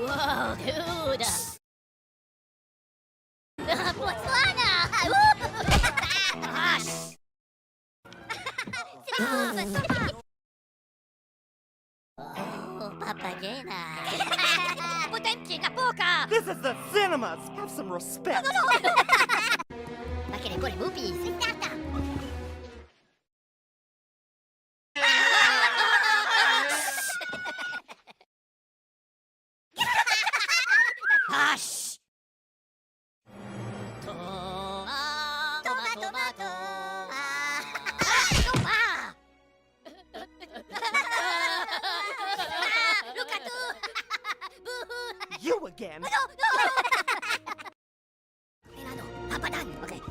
Whoa, dude! Botswana! Oh, papagena! Potenci na poca! This is the cinemas! Have some respect! Ma che ne vuole Mupi? Sei stata! Hush! Tomato! Look at you! You again! No! Milano, papadan, okay.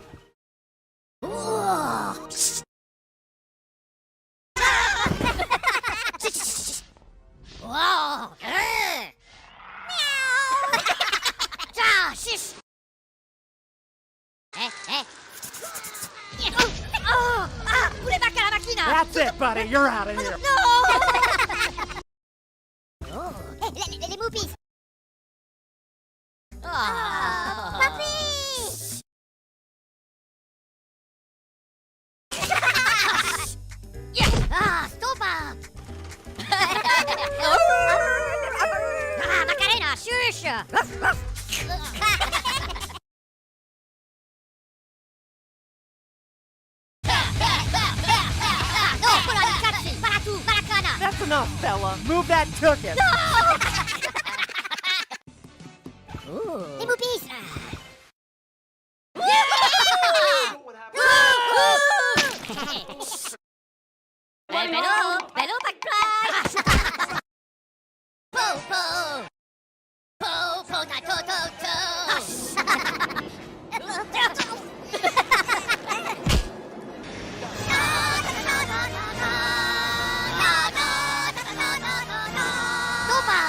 Wow! Meow! Shish! Pure bacca la macchina! That's it, buddy! You're out of here! No! Oh, les Moopies! Papi! Stoppa! Macarena, shush! No, quello di cazzi! Para tu, baracana! That's enough, fella! Move that tuchus! Les Moopies! Bello, backclash! Po,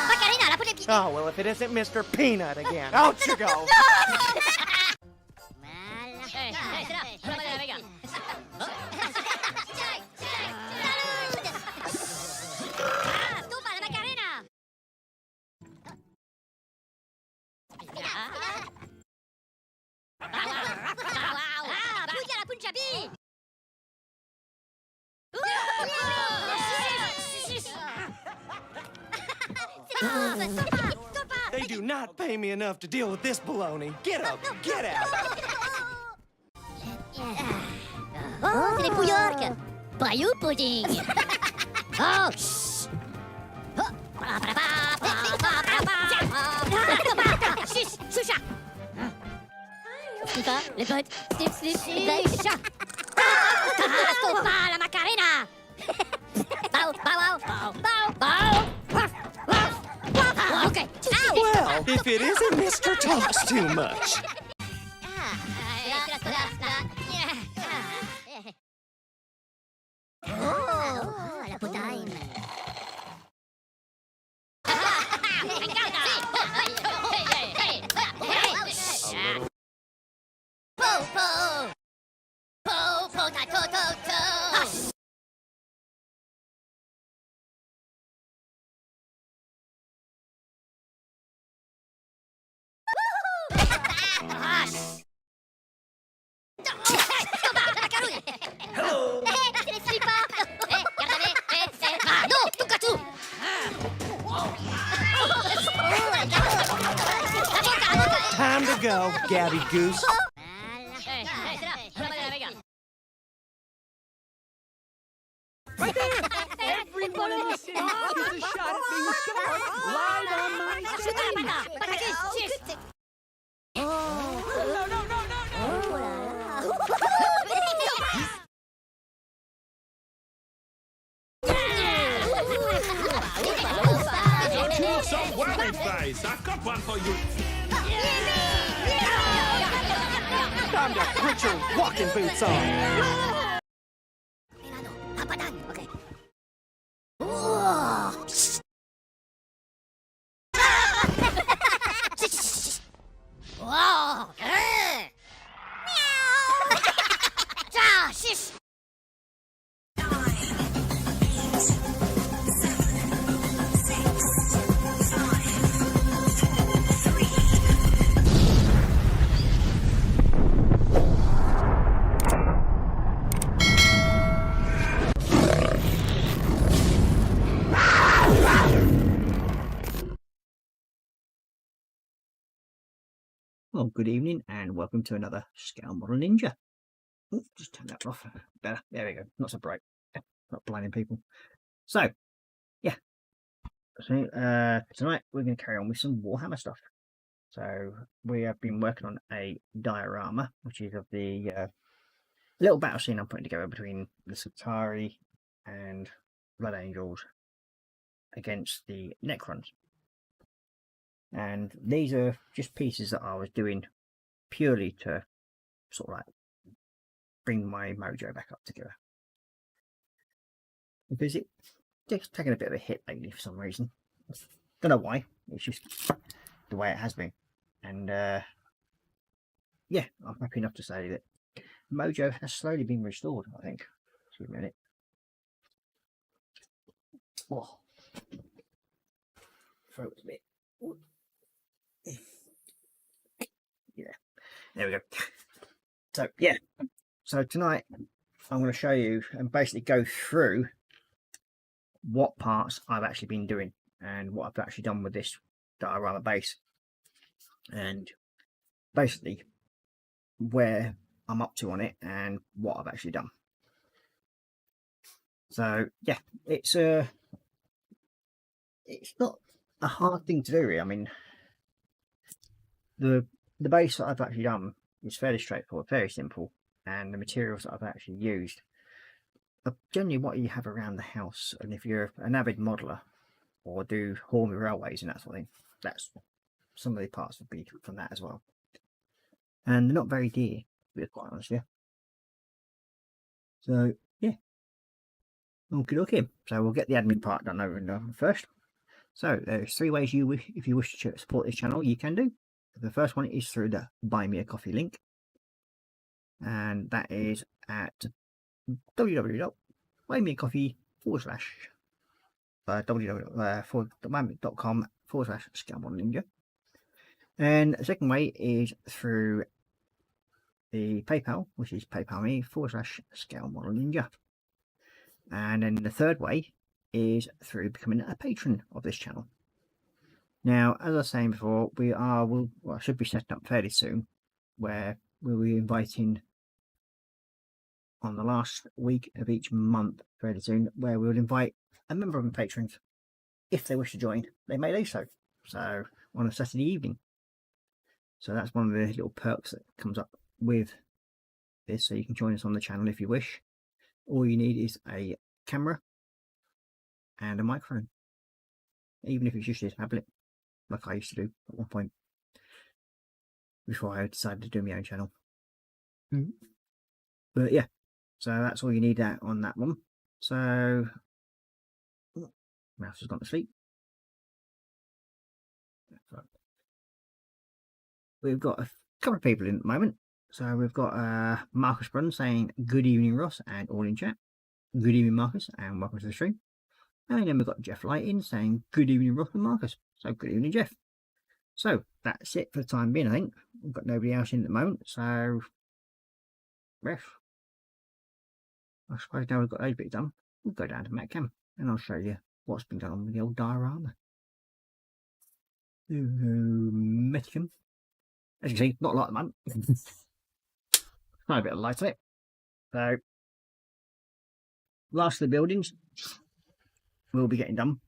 Macarena, la pone Oh, well, if it isn't Mr. Peanut again. Out you go! Stoppa la Macarena! Puglia la Punjabi! They do not pay me enough to deal with this baloney. Get up! Get out! Oh, c'est les Pouillarques! Bayou pudding! Oh, shh! Shush! Shusha! Stoppa, les potes! Slip, chat! Stoppa la Macarena! Bow! Okay! Well, if it isn't Mr. Talks Too Much. Oh, la potaine! Time to go, Gabby Goose. Right there! Everyone in the city gets a shot at being sharp live on my screen! No! Don't you look so worried, face? I've got one for you. Time to put your walking boots on. Milano, papadan, okay. Wow! Meow! Shish! Well, good evening and welcome to another Scale Model Ninja. Ooh, just turn that off. Better. There we go. Not so bright. Not blinding people. So, yeah. So, tonight we're going to carry on with some Warhammer stuff. So, we have been working on a diorama, which is of the little battle scene I'm putting together between the Satari and Blood Angels against the Necrons. And these are just pieces that I was doing purely to sort of like bring my mojo back up together, because it's just taking a bit of a hit lately for some reason. Don't know why, it's just the way it has been. And yeah, I'm happy enough to say that mojo has slowly been restored, I think. Excuse me a minute. Oh, throat's a bit. Yeah, there we go. So yeah, so tonight I'm going to show you and basically go through what parts I've actually been doing and what I've actually done with this diorama base, and basically where I'm up to on it and what I've actually done. So yeah, it's not a hard thing to do really. I mean, the base that I've actually done is fairly straightforward, very simple, and the materials that I've actually used are generally what you have around the house. And if you're an avid modeler or do Hormy railways and that sort of thing, that's some of the parts would be from that as well. And they're not very dear, to be quite honest with you. So yeah, okay. So we'll get the admin part done over and done first. So there's 3 ways if you wish to support this channel, you can do. The first one is through the Buy Me a Coffee link, and that is at www.buymeacoffee.com/scalemodelninja. And the second way is through the PayPal, which is paypal.me/scalemodelninja. And then the third way is through becoming a patron of this channel. Now, as I was saying before, I should be setting up fairly soon, where we'll be inviting on the last week of each month fairly soon, where we'll invite a member of the patrons, if they wish to join, they may do so. So on a Saturday evening. So that's one of the little perks that comes up with this. So you can join us on the channel if you wish. All you need is a camera and a microphone, even if it's just a tablet, like I used to do at one point before I decided to do my own channel. But yeah, so that's all you need on that one. So mouse has gone to sleep. We've got a couple of people in at the moment. So we've got Marcus Brunn saying good evening Ross and all in chat. Good evening Marcus and welcome to the stream. And then we've got Jeff Lighting saying good evening Ross and Marcus. So good evening Jeff. So that's it for the time being, I think. We've got nobody else in at the moment, so ref. I suppose now we've got those bits done, we'll go down to Metcam and I'll show you what's been done on with the old diorama. Metcam. As you can see, not a lot at the moment. Quite a bit of light on it. So last of the buildings will be getting done.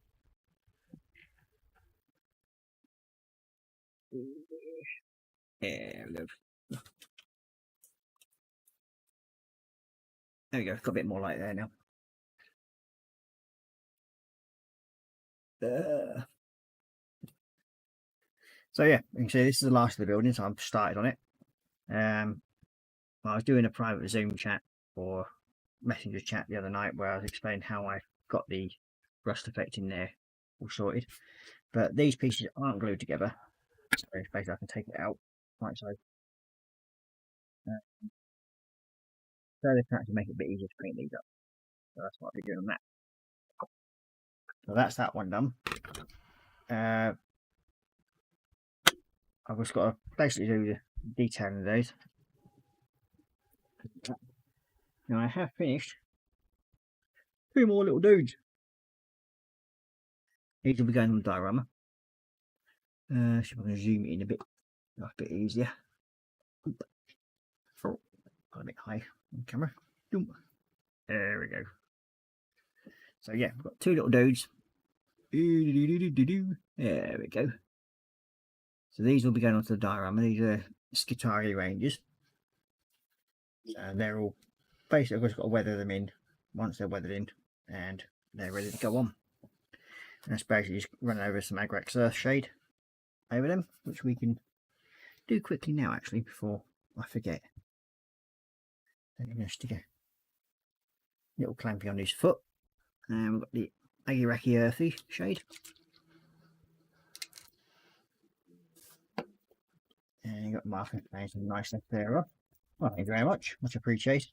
Yeah, look. There we go, got a bit more light there now. So yeah, you can see this is the last of the building, so I've started on it. I was doing a private Zoom chat or messenger chat the other night where I was explaining how I got the rust effect in there all sorted. But these pieces aren't glued together, so basically I can take it out right side. So they can actually make it a bit easier to paint these up. So that's what I'll be doing on that. So that's that one done. I've just got to basically do the detailing of those. Now I have finished 2 more little dudes. These will be going on the diorama. See if I can zoom it in a bit, that's a bit easier. Oh, got a bit high on camera. Boom. There we go. So yeah, we've got two little dudes. There we go. So these will be going onto the diorama. These are Skitari Rangers. And they're all basically, I've just got to weather them in once they're weathered in and they're ready to go on. And that's basically just run over some Agrax Earthshade over them, which we can do quickly now actually before I forget. Then I'm going to stick a little clampy on his foot. And we've got the Agiraki Earthy shade. And you've got Martha playing some nice left there off. Well, thank you very much. Much appreciated.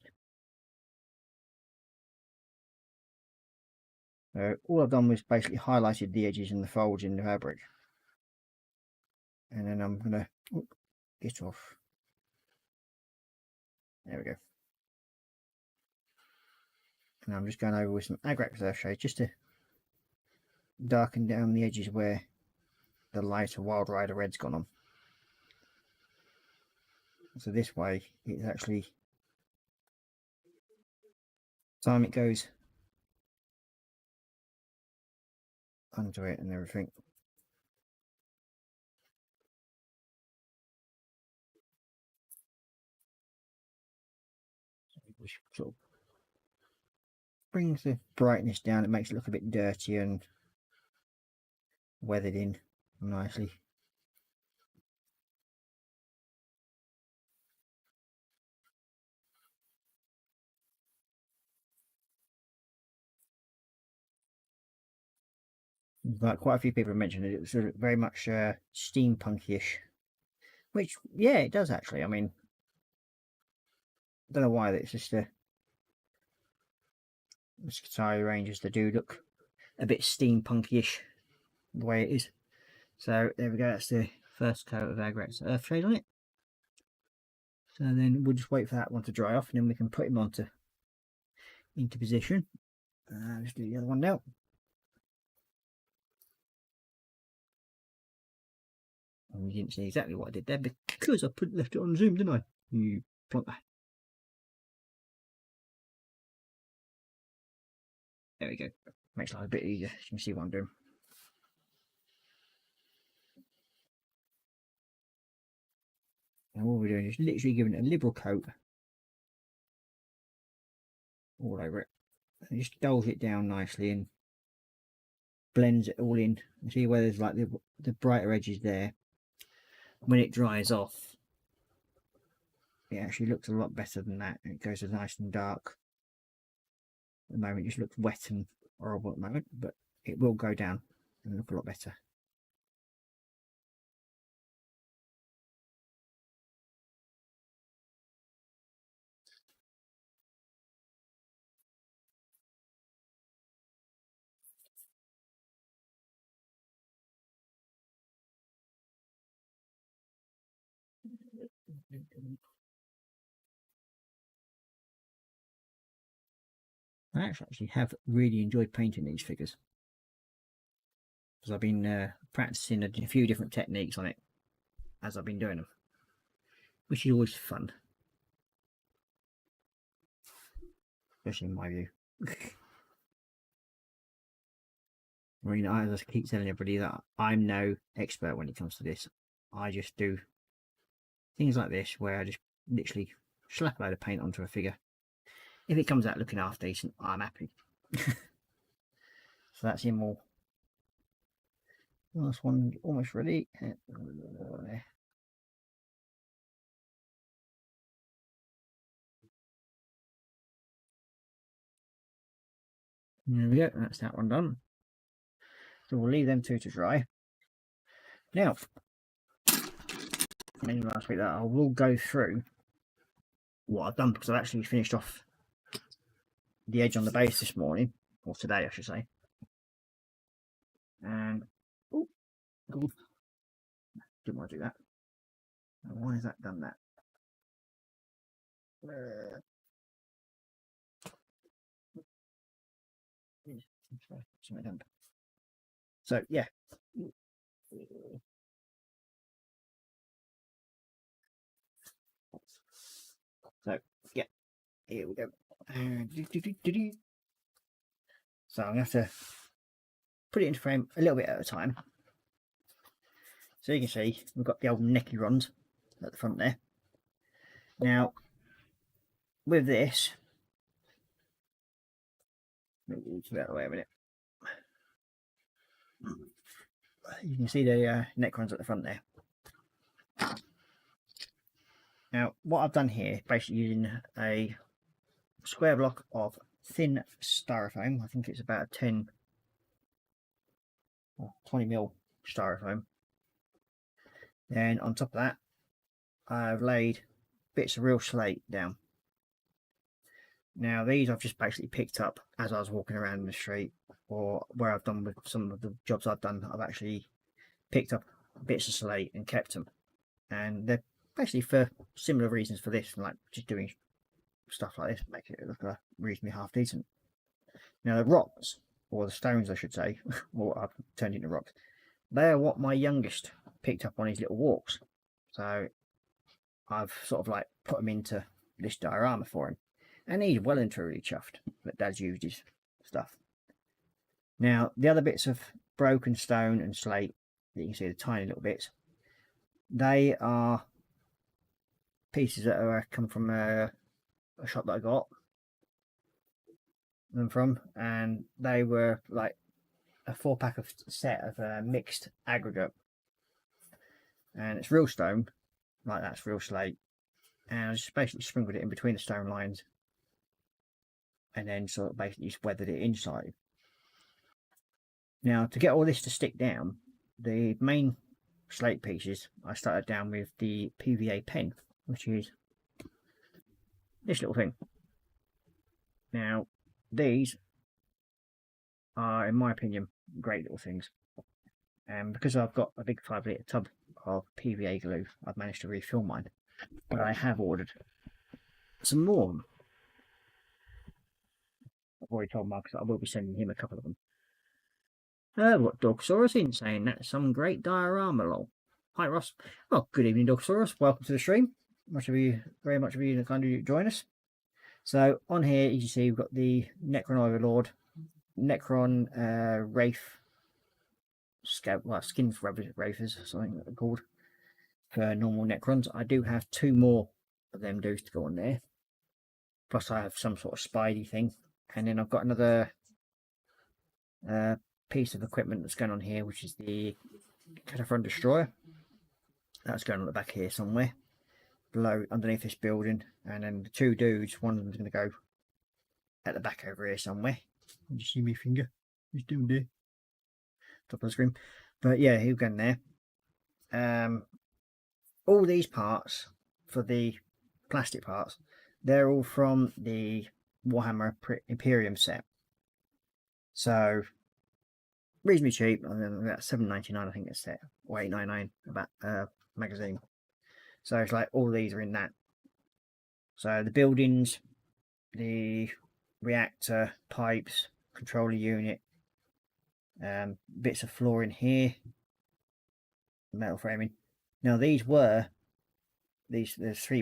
All I've done was basically highlighted the edges and the folds in the fabric. And then I'm going to get off. There we go. And I'm just going over with some Agrax Earthshade just to darken down the edges where the lighter Wild Rider red's gone on. So this way it's actually, time it goes under it and everything. Which sort of brings the brightness down. It makes it look a bit dirty and weathered in nicely. But quite a few people have mentioned it was sort of very much steampunk-ish, which yeah, it does actually. I mean, I don't know why, it's just the Skitari Rangers, they do look a bit steampunk-ish the way it is. So there we go, that's the first coat of Agrax Earthshade on it. So then we'll just wait for that one to dry off and then we can put him into position. Let's do the other one now. And you didn't see exactly what I did there because I left it on zoom, didn't I? You plonker. There we go. Makes life a bit easier. You can see what I'm doing. And what we're doing is literally giving it a liberal coat all over it. And just dulls it down nicely and blends it all in. You see where there's like the brighter edges there. When it dries off, it actually looks a lot better than that. It goes nice and dark. At the moment, it just looks wet and horrible at the moment, but it will go down and look a lot better. I actually have really enjoyed painting these figures because I've been practicing a few different techniques on it as I've been doing them, which is always fun, especially in my view. Well, you know, as I keep telling everybody that I'm no expert when it comes to this. I just do things like this where I just literally slap a load of paint onto a figure. If it comes out looking half decent, I'm happy. So that's him all. Last one almost ready. There we go, that's that one done. So we'll leave them two to dry. Now, I mentioned last week that I will go through what I've done because I've actually finished off the edge on the base this morning, or today I should say. And oh, God, didn't want to do that. Why has that done that? So yeah, So yeah, here we go. So I'm gonna have to put it into frame a little bit at a time. So you can see we've got the old necky runs at the front there. Now with this, maybe it's out of the way a minute. You can see the neck runs at the front there. Now what I've done here, basically using a square block of thin styrofoam. I think it's about 10 or 20mm styrofoam. Then on top of that, I've laid bits of real slate down. Now these I've just basically picked up as I was walking around in the street, or where I've done with some of the jobs I've done. I've actually picked up bits of slate and kept them, and they're basically for similar reasons for this, like just doing stuff like this, making it look reasonably half decent. Now the rocks, or the stones I should say, or I've turned into rocks, they are what my youngest picked up on his little walks. So I've sort of like put them into this diorama for him, and he's well and truly chuffed that Dad's used his stuff. Now the other bits of broken stone and slate that you can see, the tiny little bits, they are pieces that are come from a shop that I got them from, and they were like a 4-pack of set of mixed aggregate, and it's real stone, like that's real slate, and I just basically sprinkled it in between the stone lines, and then sort of basically just weathered it inside. Now to get all this to stick down, the main slate pieces I started down with the PVA pen, which is this little thing. Now these are, in my opinion, great little things, and because I've got a big 5-litre tub of PVA glue, I've managed to refill mine, but I have ordered some more. I've already told Marcus that I will be sending him a couple of them. What Dogsaurus in saying that's some great diorama, lol. Hi Ross. Well, good evening Dogsaurus, welcome to the stream. Very much of you kind of join us. So on here you can see we've got the Necron Overlord, Necron Wraith, Skins Wraithers, something that they're called, for normal Necrons. I do have 2 more of them dudes to go on there, plus I have some sort of Spidey thing, and then I've got another piece of equipment that's going on here, which is the Cataphrone Destroyer. That's going on the back here somewhere, below underneath this building, and then the 2 dudes, one of them's going to go at the back over here somewhere. You see my finger? He's down there, top of the screen. But yeah, he'll go in there. All these parts for the plastic parts, they're all from the Warhammer Imperium set. So reasonably cheap. I mean, about $7.99 I think it's set, or $8.99 about magazine. So it's like all these are in that. So the buildings, the reactor, pipes, controller unit, bits of flooring here, metal framing. Now there's 3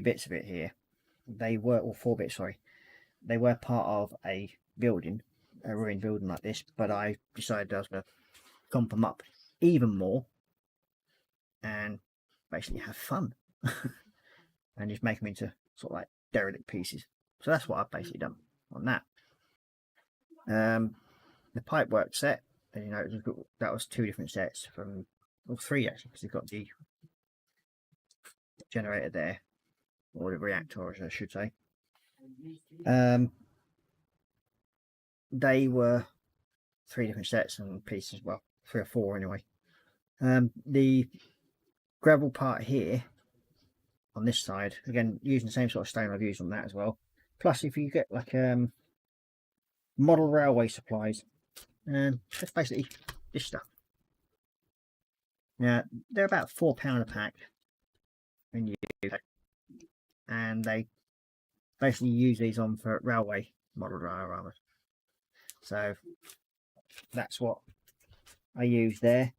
bits of it here. They were, or 4 bits, sorry. They were part of a building, a ruined building like this, but I decided I was going to clump them up even more and basically have fun and just make them into sort of like derelict pieces. So that's what I've basically done on that. The pipework set, as you know, that was 2 different sets from, well, 3 actually, because you've got the generator there, or the reactor as I should say. They were 3 different sets and pieces, well 3 or 4 anyway. The gravel part here on this side, again using the same sort of stone I've used on that as well, plus if you get like model railway supplies, that's basically this stuff. Now they're about £4 a pack in the UK, and they basically use these on for railway model dioramas. So that's what I use there,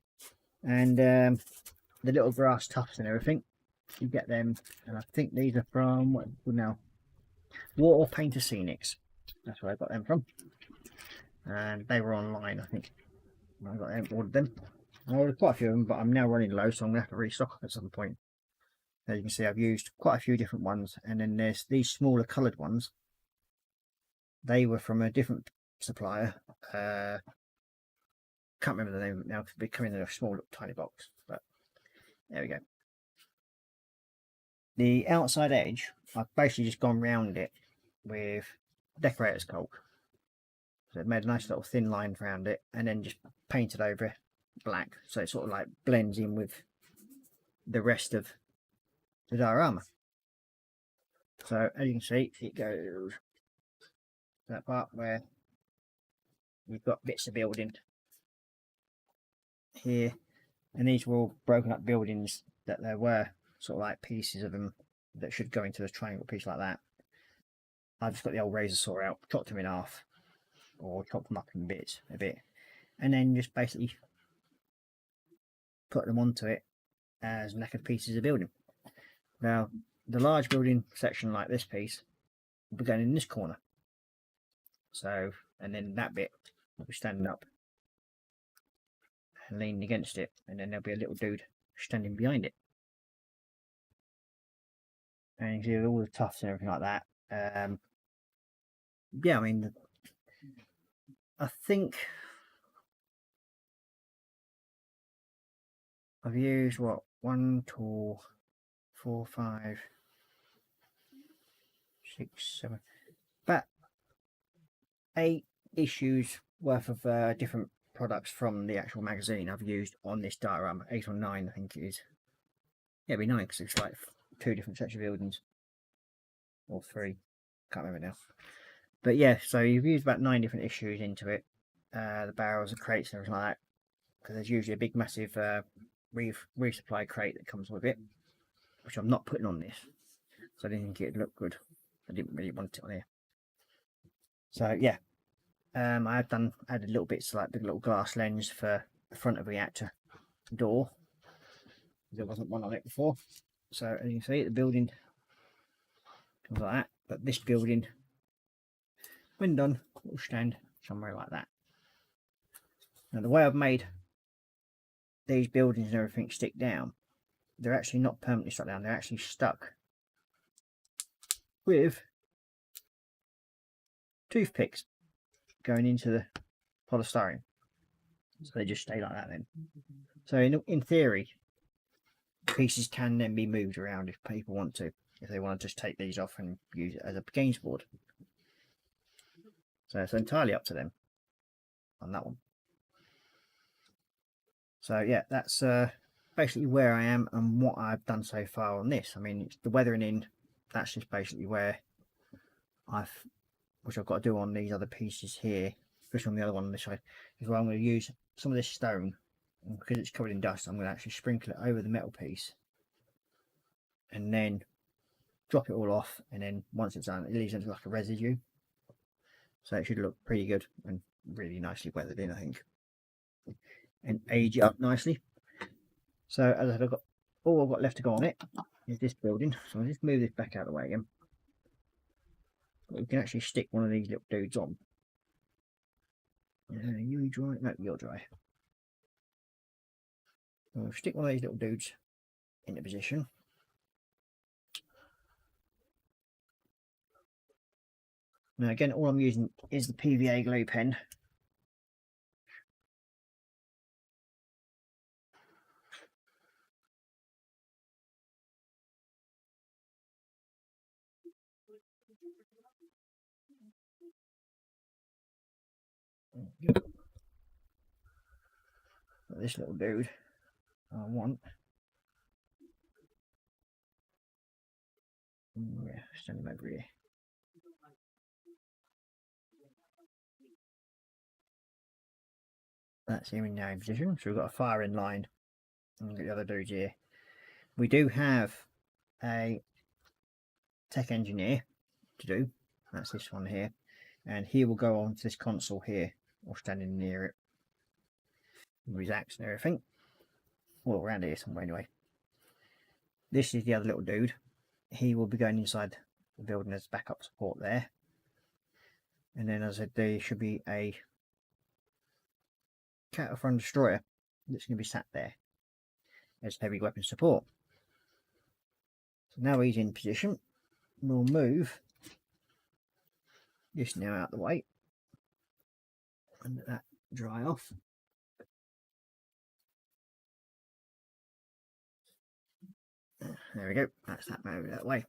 and the little grass tufts and everything, you get them, and I think these are from what now Water Painter Scenics. That's where I got them from. And they were online, I think. I got them, ordered them. I ordered quite a few of them, but I'm now running low, so I'm going to have to restock at some point. As you can see, I've used quite a few different ones, and then there's these smaller coloured ones. They were from a different supplier. Can't remember the name now, because they come in a small little tiny box, but there we go. The outside edge, I've basically just gone round it with decorator's caulk. So I've made a nice little thin line around it, and then just painted over it black, so it sort of like blends in with the rest of the diorama. So as you can see, it goes to that part where we've got bits of building here, and these were all broken up buildings that there were sort of like pieces of them that should go into a triangle piece like that. I've just got the old razor saw out, chopped them in half, or chopped them up in bits a bit, and then just basically put them onto it as knackered pieces of building. Now, the large building section like this piece will be going in this corner. So, and then that bit will be standing up and leaning against it, and then there'll be a little dude standing behind it. And you can see all the tufts and everything like that. Yeah, I mean, I think I've used what, 1, 2, 4, 5, 6, 7, about 8 issues worth of different products from the actual magazine I've used on this diorama. 8 or 9, I think it is. Yeah, it'd be 9 because it's like 2 different sets of buildings, or 3, can't remember now. But yeah, so you've used about 9 different issues into it. The barrels and crates and everything like that, because there's usually a big massive resupply crate that comes with it, which I'm not putting on this, so I didn't think it'd look good. I didn't really want it on here. So yeah, I have added little bits like the little glass lens for the front of the reactor door. There wasn't one on it before. So as you can see, the building comes like that, but this building, when done, will stand somewhere like that. Now the way I've made these buildings and everything stick down, they're actually not permanently stuck down, they're actually stuck with toothpicks going into the polystyrene, so they just stay like that then. So in theory, pieces can then be moved around if people want to, if they want to just take these off and use it as a games board. So it's entirely up to them on that one. So yeah, that's basically where I am and what I've done so far on this. I mean, it's the weathering in, that's just basically where which I've got to do on these other pieces here, especially on the other one on this side, is where I'm going to use some of this stone, and because it's covered in dust, I'm going to actually sprinkle it over the metal piece and then drop it all off, and then once it's done, it leaves it like a residue. So it should look pretty good and really nicely weathered in, I think, and age it up nicely. So as I said, all I've got left to go on it is this building. So I'll just move this back out of the way again. But we can actually stick one of these little dudes on. You dry? No, you're dry. So we'll stick one of these little dudes into position. Now again, all I'm using is the PVA glue pen. This little dude I want. Yeah, stand him over here. That's him in now in position. So we've got a firing line, and the other dudes here. We do have a tech engineer to do. That's this one here, and he will go on to this console here, or standing near it, with his axe and everything. Well, around here somewhere anyway. This is the other little dude. He will be going inside the building as backup support there. And then, as I said, there should be a Cataphrone destroyer that's going to be sat there as heavy weapon support. So now he's in position. We'll move this now out of the way and let that dry off. There we go. That's that moved that way.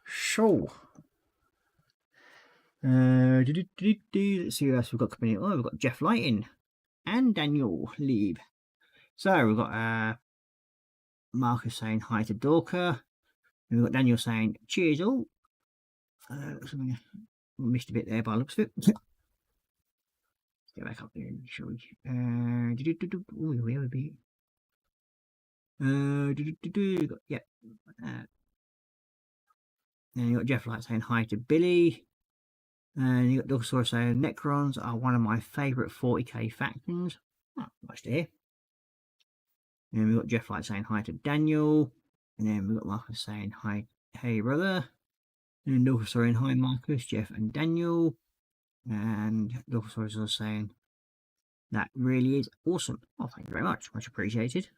So, let's see who else we've got coming in. Oh, we've got Jeff Lighting and Daniel Lieb. So we've got Marcus saying hi to Dorka. And we've got Daniel saying cheers all. Missed a bit there by the looks of it. Let's get back up there, shall we? Where would be? Yeah. And you got Jeff Light saying hi to Billy. And you got Dogsaur saying Necrons are one of my favourite 40k factions. Oh, nice to hear. And we've got Jeff Light saying hi to Daniel. And then we've got Marcus saying hi, hey brother. And Dogsaur saying hi Marcus, Jeff and Daniel. And Dogsaur is also saying that really is awesome. Oh, thank you very much. Much appreciated.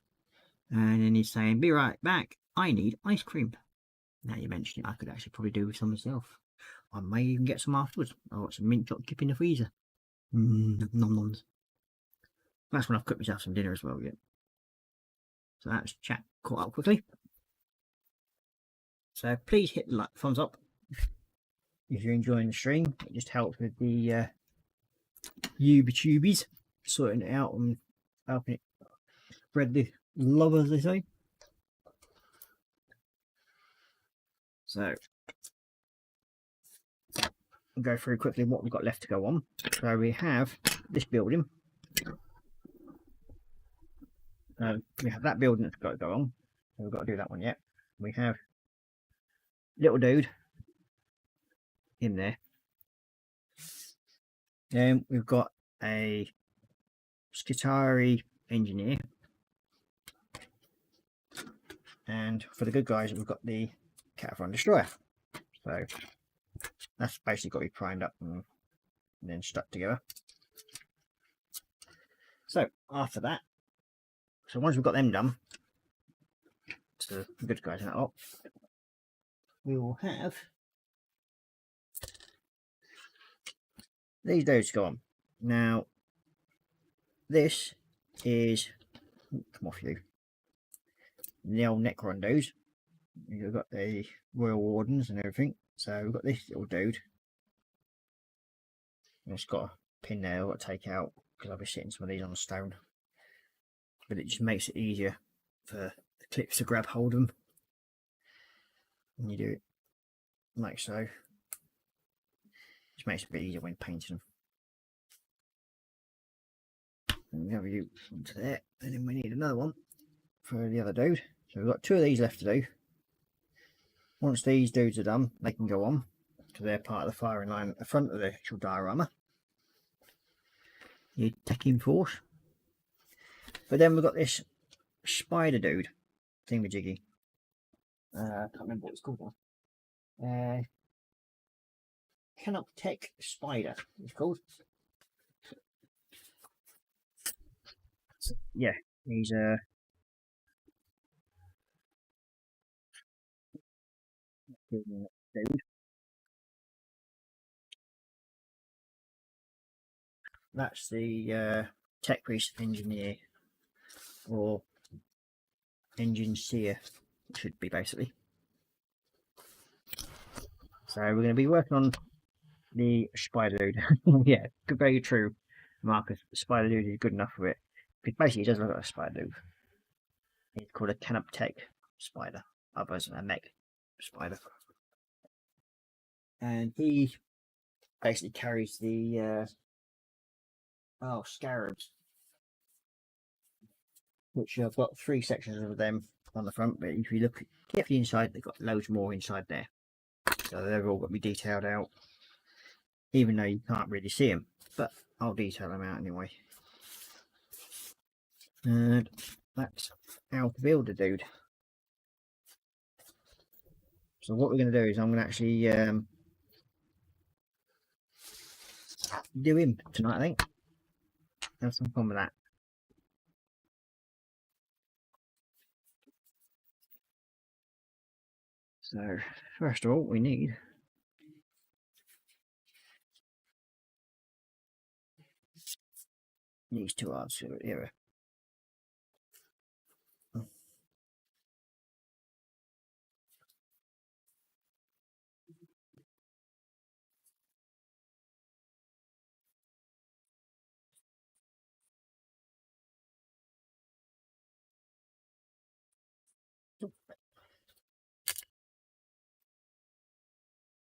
And then he's saying, be right back. I need ice cream. Now you mention it, I could actually probably do with some myself. I may even get some afterwards. I've got some mint chocolate chip in the freezer. Nom noms. That's when I've cooked myself some dinner as well, yeah. So that's chat caught up quickly. So please hit the like, thumbs up if you're enjoying the stream. It just helps with the YouTubies sorting it out and helping it spread the love, as they say. So I'll go through quickly what we've got left to go on. So we have this building. We have that building that's got to go on. So we've got to do that one yet. We have little dude in there. Then we've got a Skitari engineer. And for the good guys, we've got the Cataphrone destroyer. So that's basically got to be primed up and then stuck together. So after that, so once we've got them done, so the good guys in that lot, we will have these dudes go on. Now this is, come off you, the old Necron dudes. You've got the Royal Wardens and everything. So we've got this little dude. And it's got a pin there I've got to take out because I'll be sitting some of these on stone. But it just makes it easier for the clips to grab hold of them. And you do it like so. Just makes it a bit easier when painting them. And we have you onto there. And then we need another one for the other dude. So we've got two of these left to do. Once these dudes are done, they can go on because they're part of the firing line at the front of the actual diorama. Your attacking force. But then we've got this spider dude thingamajiggy. I can't remember what it's called now. Canoptech Spider, it's called. So, yeah, he's dude. That's the tech priest engineer, or engine seer, it should be basically. So we're going to be working on the spider dude. Yeah, very true, Marcus. The spider dude is good enough for it. Because basically, it does look like a spider dude. It's called a Canoptech spider, otherwise a mech spider. And he basically carries the scarabs, which I've got 3 sections of them on the front, but if you look carefully inside, they've got loads more inside there. So they've all got to be detailed out, even though you can't really see them, but I'll detail them out anyway. And that's how to build a dude. So what we're going to do is I'm going to actually do him tonight, I think. Have some fun with that. So, first of all, we need these two arts here.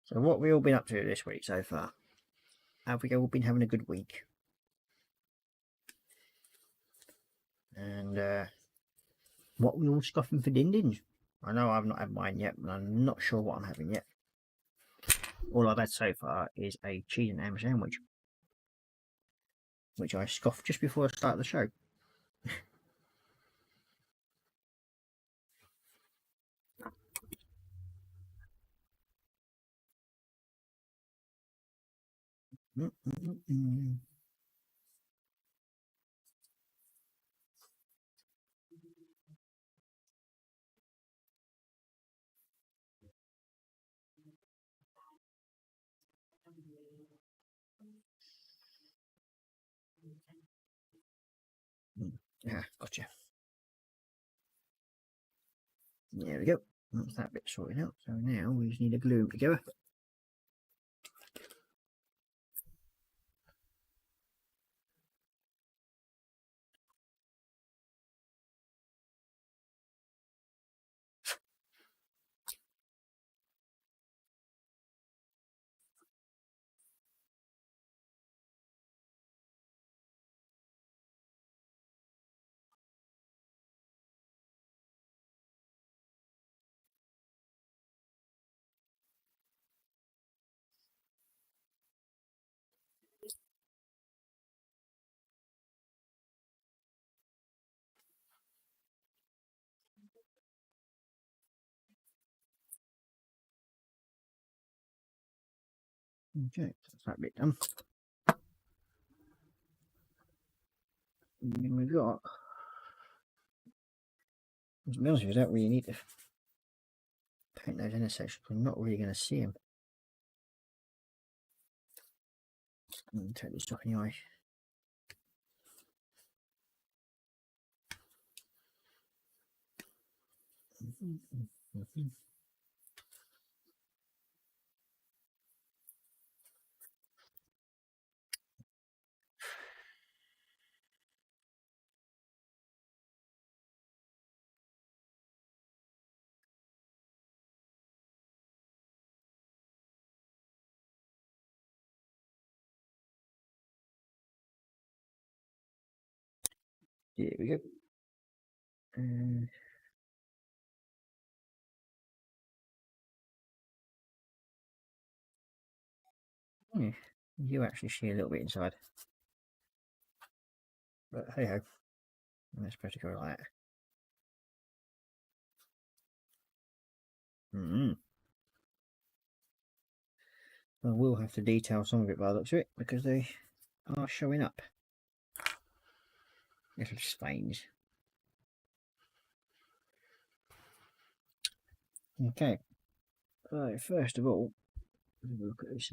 So what we all been up to this week so far? Have we all been having a good week? And what we all scoffing for din-dins? I know I've not had mine yet, but I'm not sure what I'm having yet. All I've had so far is a cheese and ham sandwich, which I scoffed just before I started the show. Yeah, gotcha. There we go. That's that bit sorted out. So now we just need to glue them together. Okay, that's that bit done. And then we've got, to be honest with you, I don't really need to paint those intersections because I'm not really going to see them. Take this stuff anyway. There we go. Yeah, you actually see a little bit inside. But hey ho, that's supposed to go like that. I will have to detail some of it by the looks of it because they are showing up. Little stains. Okay, so first of all, look at this.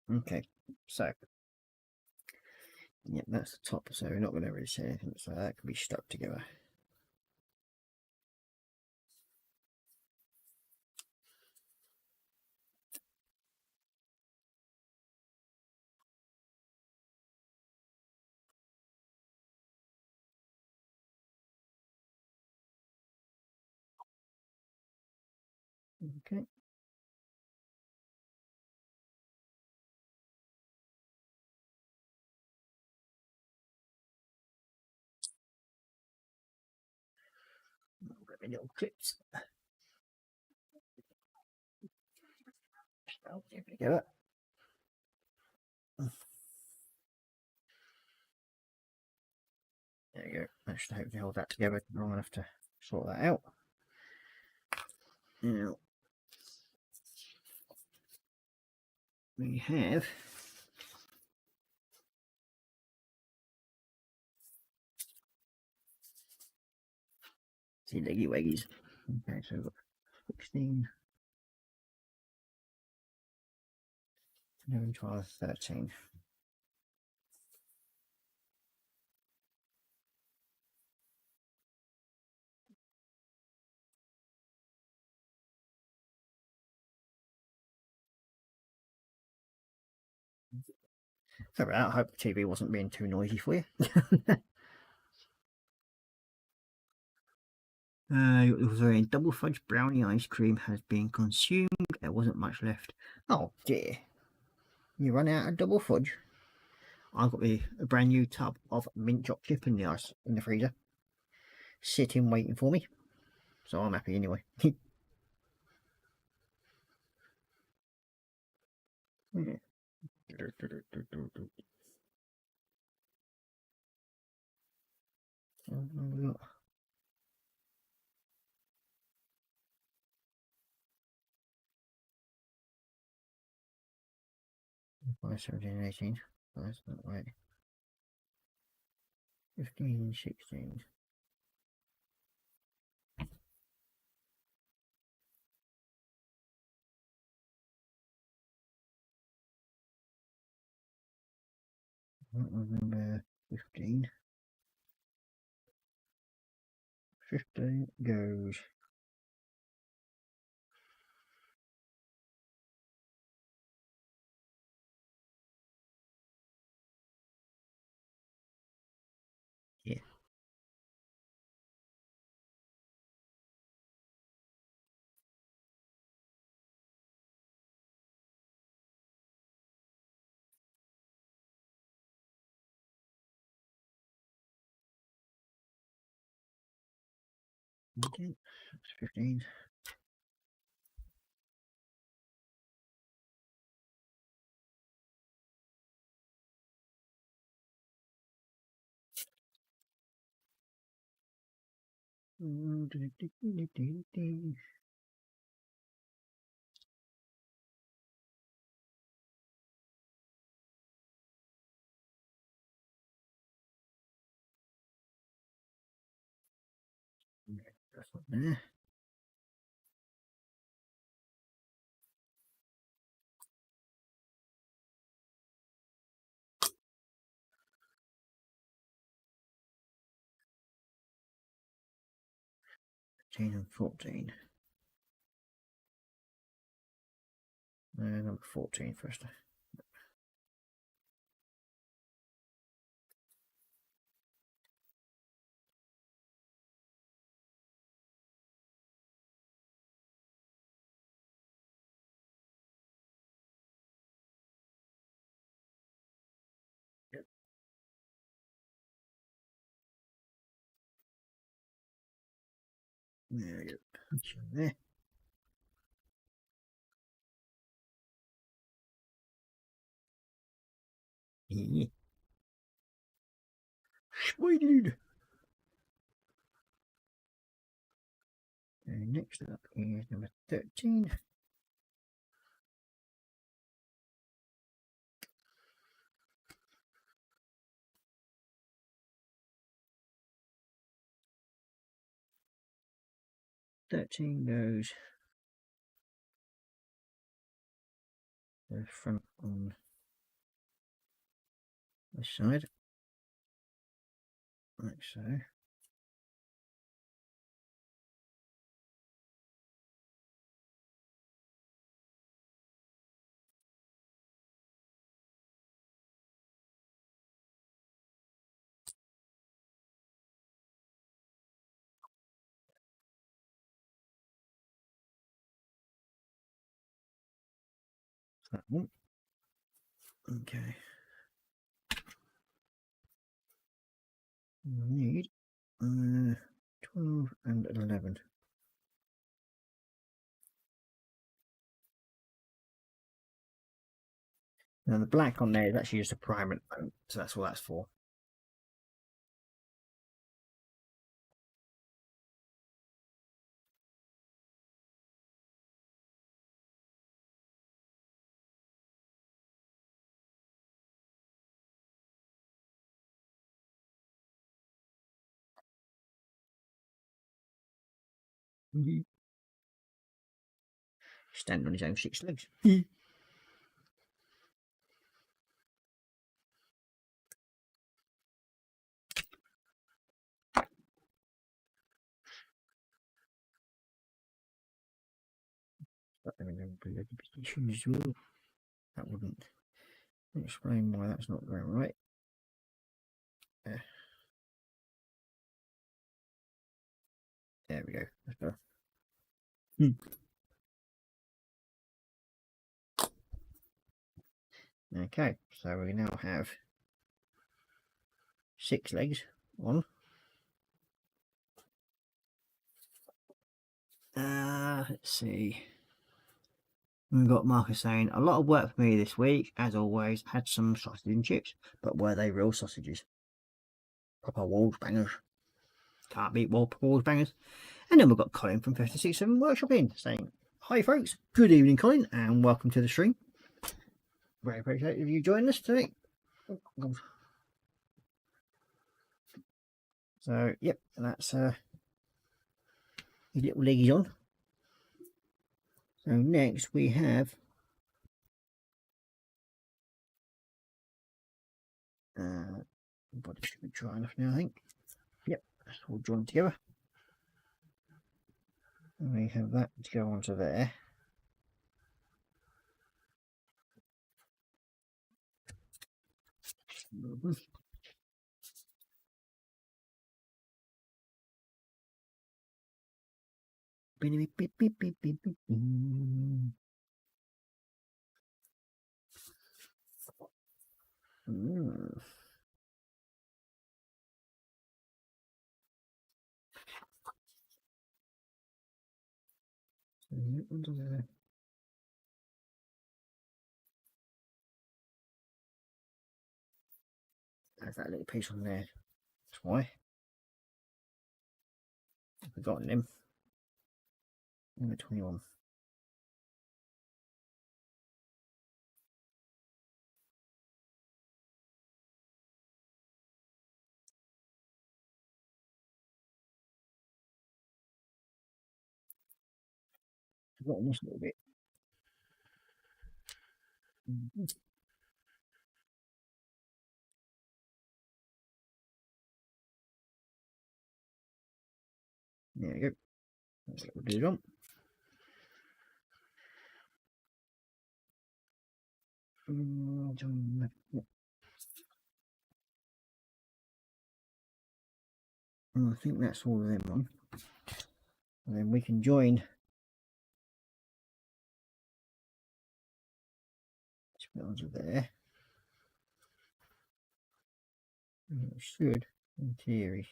Okay, so yeah, that's the top, so we're not going to really see anything, so that can be stuck together. Okay, the little clips. Start them together. There you go. That should hopefully hold that together long enough to sort that out. Now we have the leggy waggies. Okay, so we've got 16, 11, 12, 13. Sorry about that. I hope the TV wasn't being too noisy for you. It was a double fudge brownie ice cream has been consumed. There wasn't much left. Oh dear. You run out of double fudge. I've got a brand new tub of mint chocolate chip in the freezer, sitting waiting for me. So I'm happy anyway. Yeah. 5, 17, 18. That's not right. 15, 16. I don't remember 15. 15 goes. Yeah. Okay, that's 15. That's not there. And 14. Number 14 first. Yep. There we go. That's there. Yeah. Sweet. And next up is number 13. Goes the front on this side, like so. That one. Okay. We need 12 and 11. Now the black on there is actually just a primer at the moment, so that's all that's for. Standing on his own 6 legs. That wouldn't explain why that's not going right. There we go. That's better. Okay, so we now have 6 legs on. Let's see. We've got Marcus saying, a lot of work for me this week, as always. Had some sausage and chips, but were they real sausages? Proper walls bangers. Can't beat proper walls bangers. And then we've got Colin from 567 Workshop in saying, hi folks, good evening Colin, and welcome to the stream. Very appreciate you joining us today. So, yep, that's his little leggies on. So next we have body should be dry enough now, I think. Yep, that's all joined together. And we have that to go onto there. Beep, beep, beep, beep, beep, beep. There's that little piece on there. That's why. I've forgotten him. Number 21. Forgotten this little bit. There we go. That's a little bit on. I think that's all of them on. And then we can join. Onto there. And it should, in theory.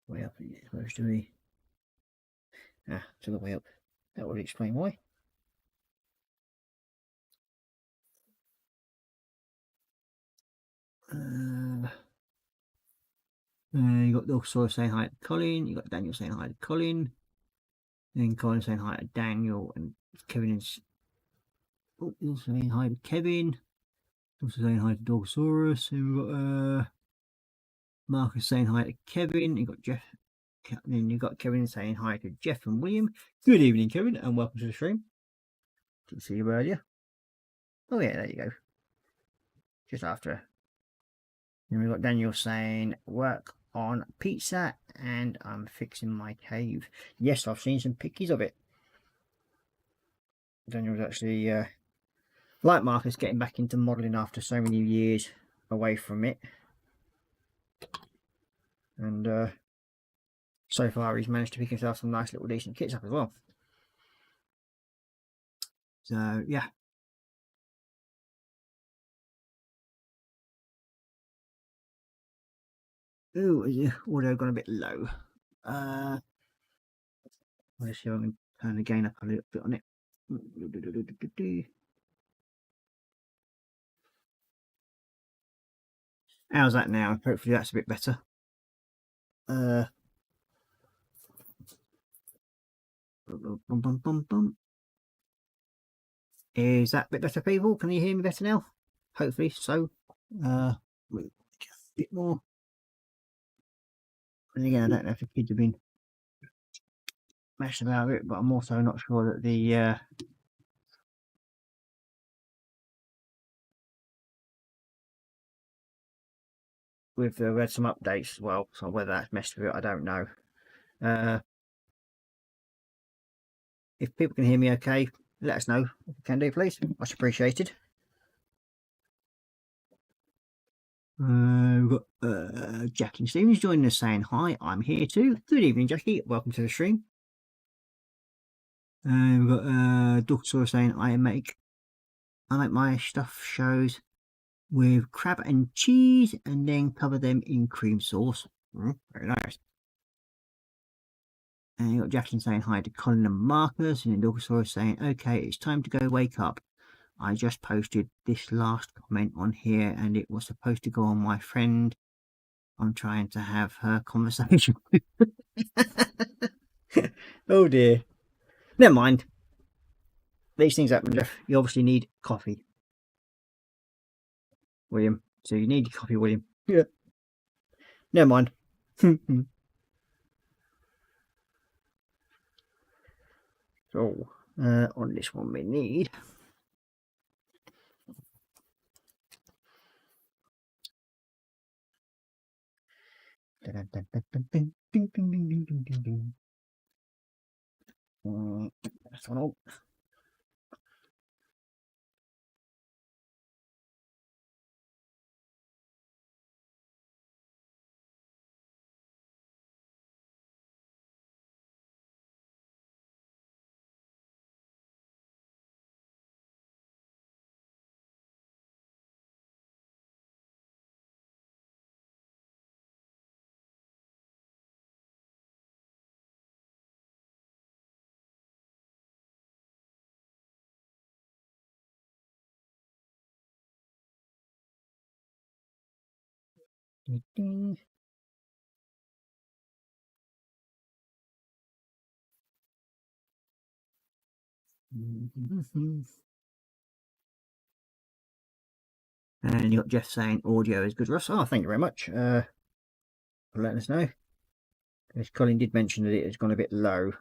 Way up it's supposed to be. To the way up. That would explain why. You got also saying hi to Colin. You got Daniel saying hi to Colin. Then Colin saying hi to Daniel, and Kevin is also saying hi to Kevin. Also saying hi to Dogsaurus. And we've got Marcus saying hi to Kevin. You got Jeff. Then you got Kevin saying hi to Jeff and William. Good evening, Kevin, and welcome to the stream. Didn't see you earlier. Oh yeah, there you go. Just after. Then we've got Daniel saying work on pizza, and I'm fixing my cave. Yes, I've seen some pictures of it. Daniel's actually, like Marcus, getting back into modelling after so many years away from it. And so far he's managed to pick himself some nice little decent kits up as well. So, yeah. Ooh, is the audio gone a bit low? Let's see if I can turn the gain up a little bit on it. How's that now? Hopefully that's a bit better. Is that a bit better, people? Can you hear me better now? Hopefully so. A bit more. And again, I don't know if the kids have been messing about it, but I'm also not sure that the we've read some updates as well, so whether that's messed with it, I don't know. If people can hear me okay, let us know if you can do, please. Much appreciated. We've got Jackie Stevens joining us saying hi, I'm here too. Good evening, Jackie. Welcome to the stream. We've got Doctor saying I make my stuff shows with crab and cheese and then cover them in cream sauce. Very nice. And you got Jacqueline saying hi to Colin and Marcus, and then Doctor saying, okay, it's time to go wake up. I just posted this last comment on here and it was supposed to go on my friend. I'm trying to have her conversation. Oh dear. Never mind. These things happen, Jeff. You obviously need coffee, William. So you need your coffee, William. Yeah. Never mind. So, on this one we need... That's one all. And you got Jeff saying audio is good, Russ. Oh, thank you very much for letting us know. As Colin did mention that it has gone a bit low.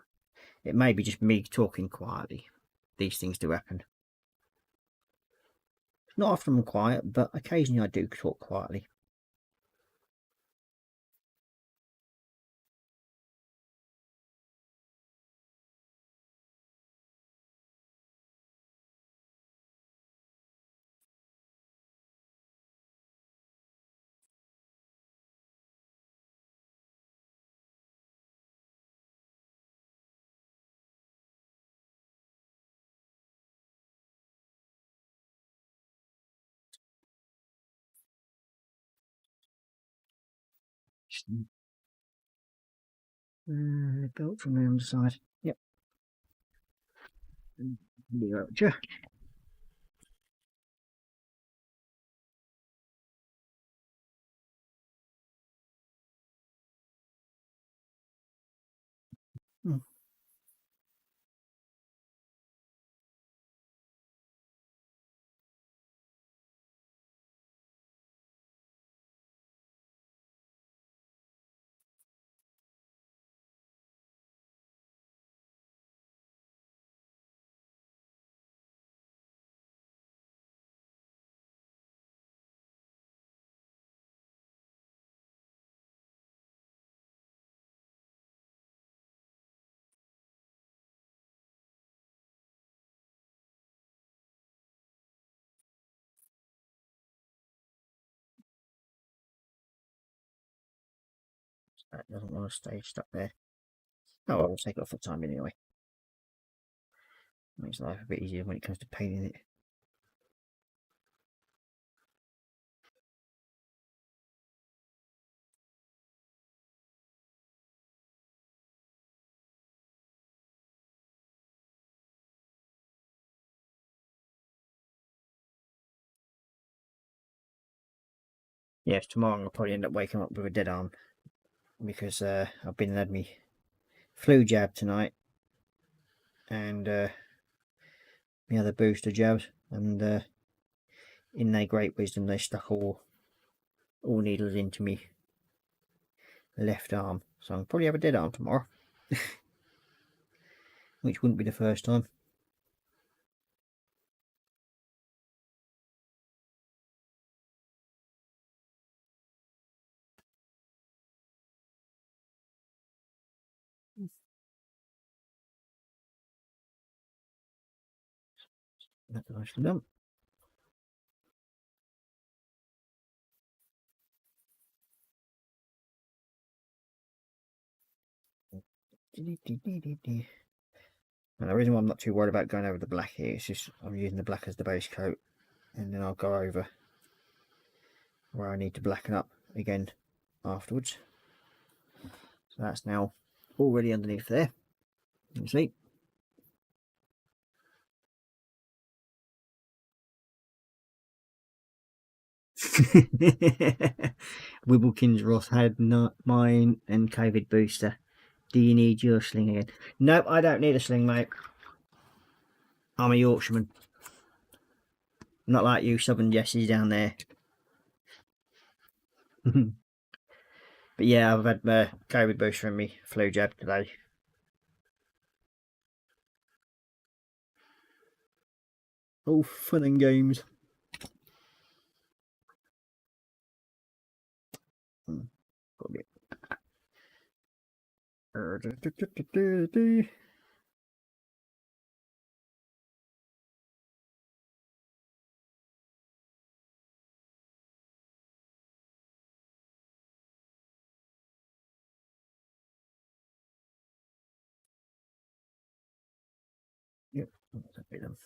It may be just me talking quietly. These things do happen. Not often I'm quiet, but occasionally I do talk quietly. Built from the underside. Yep. Gotcha. That doesn't want to stay stuck there. Oh, I'll take it off for time anyway. Makes life a bit easier when it comes to painting it. Yes, tomorrow I'll probably end up waking up with a dead arm because I've been and had me flu jab tonight and my other booster jabs, and in their great wisdom they stuck all needles into me left arm, so I'll probably have a dead arm tomorrow. Which wouldn't be the first time. That's nicely done. And the reason why I'm not too worried about going over the black here is just I'm using the black as the base coat, and then I'll go over where I need to blacken up again afterwards. So that's now already underneath there, you can see. Wibblekin's Ross had not mine and COVID booster. Do you need your sling again? Nope, I don't need a sling, mate. I'm a Yorkshireman. Not like you Southern Jessies down there. But yeah, I've had my COVID booster and me flu jab today. All fun and games. Got a bit. Yep, that's a bit of.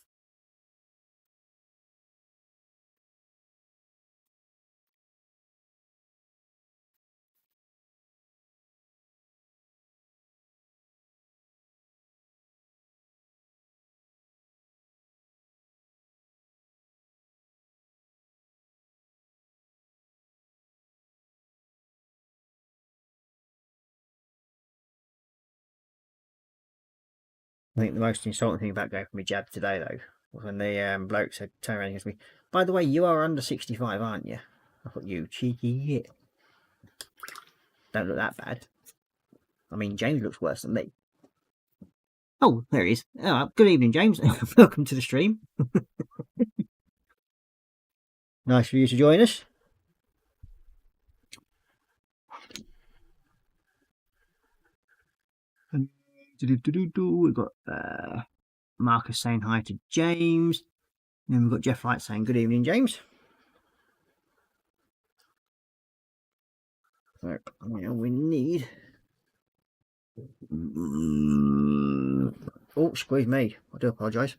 I think the most insulting thing about going for my jab today, though, was when the bloke said, turned around and goes to me, "By the way, you are under 65, aren't you?" I thought, you cheeky git. Don't look that bad. I mean, James looks worse than me. Oh, there he is. Good evening, James. Welcome to the stream. Nice for you to join us. We've got Marcus saying hi to James. And then we've got Jeff Light saying good evening, James. So now we need. Oh, squeeze me. I do apologise.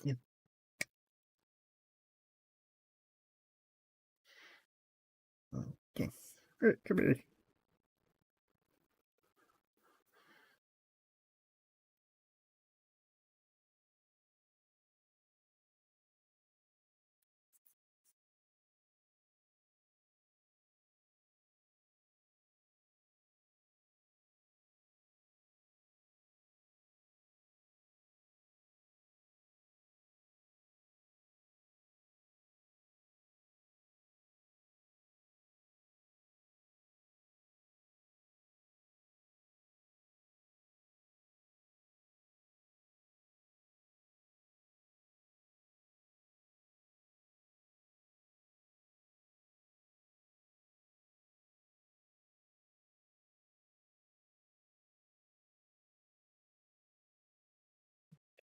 Yeah. Okay. Come here.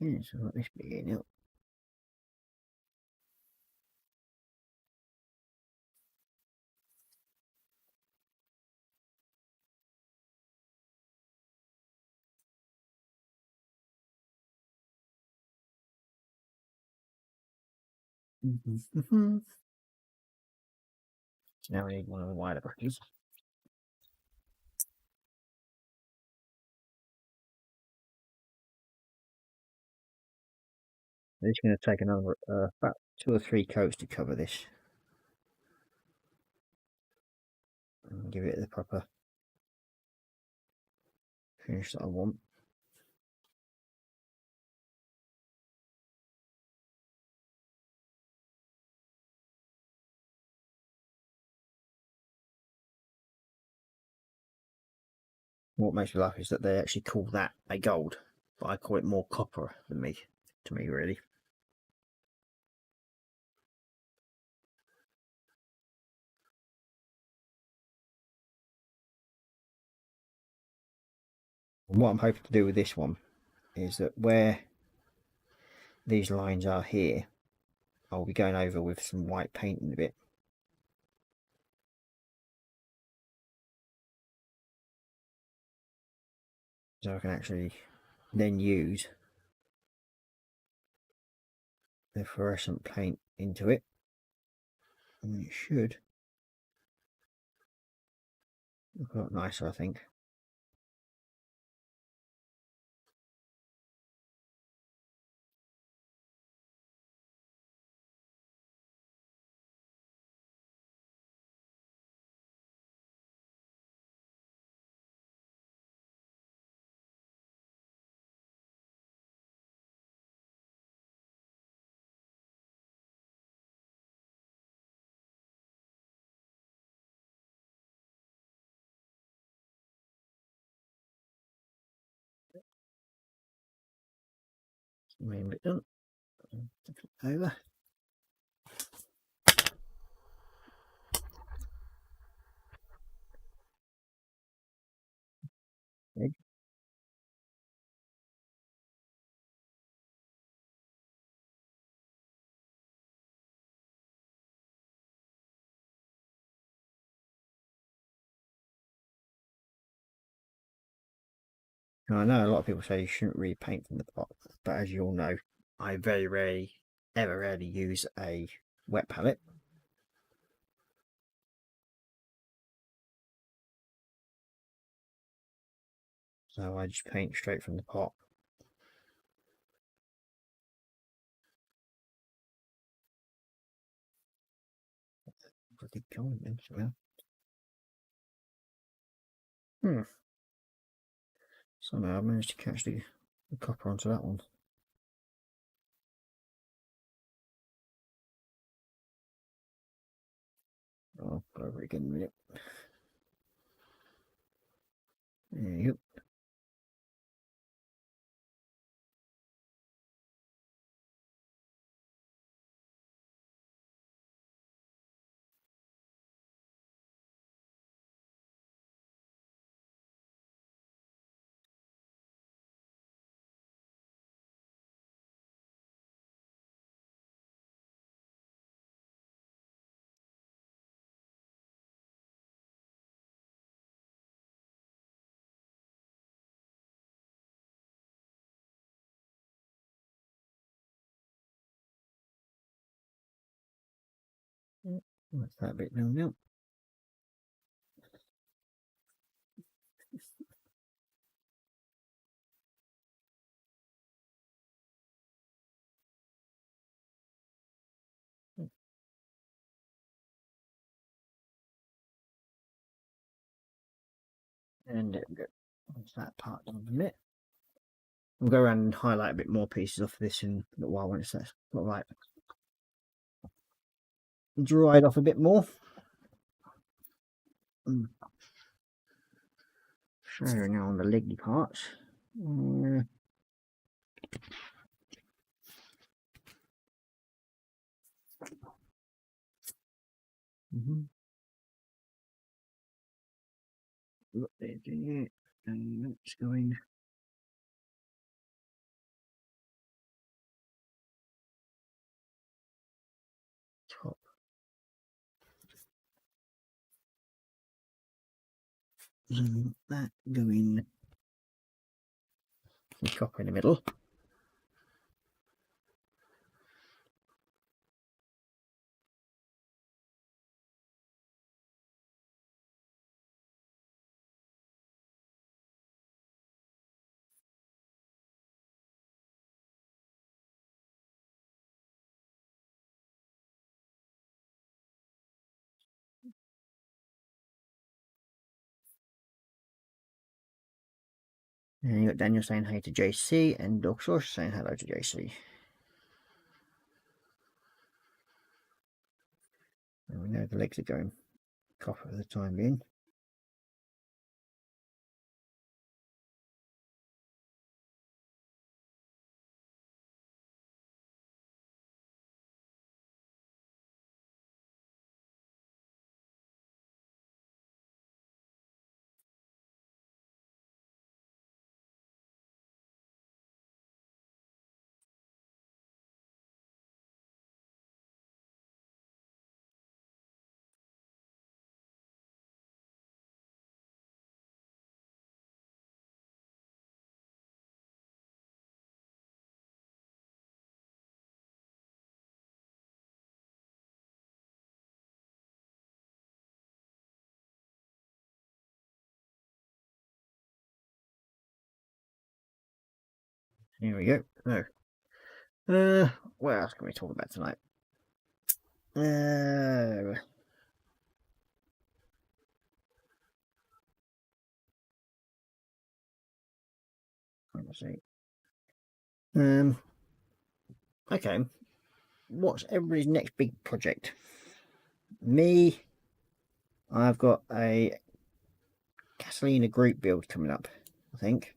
Okay, so let this begin now. So now we need one of the wider brushes. It's going to take another about 2 or 3 coats to cover this. And give it the proper finish that I want. What makes me laugh is that they actually call that a gold, but I call it more copper than to me really. And what I'm hoping to do with this one is that where these lines are here, I'll be going over with some white paint in a bit. So I can actually then use the fluorescent paint into it. And it should look a lot nicer, I think. Main bit done. Over. Egg. Now, I know a lot of people say you shouldn't really paint from the pot, but as you all know, I very rarely, ever rarely use a wet palette. So I just paint straight from the pot. Pretty cool, somehow I managed to catch the copper onto that one. I'll go over it again in a minute. There you go. That's that bit down now. And there we go. That's that part done a bit. We'll go around and highlight a bit more pieces off this in a little while when it's like dried off a bit more. So now on the leggy parts. Look there, and let's go in. Top. And that go in. The copper in the middle. And you got Daniel saying hey to JC, and Dog Source saying hello to JC. And we know the legs are going cough for the time being. Here we go. So, what else can we talk about tonight? Let's see. Okay. What's everybody's next big project? Me, I've got a Catalina group build coming up, I think.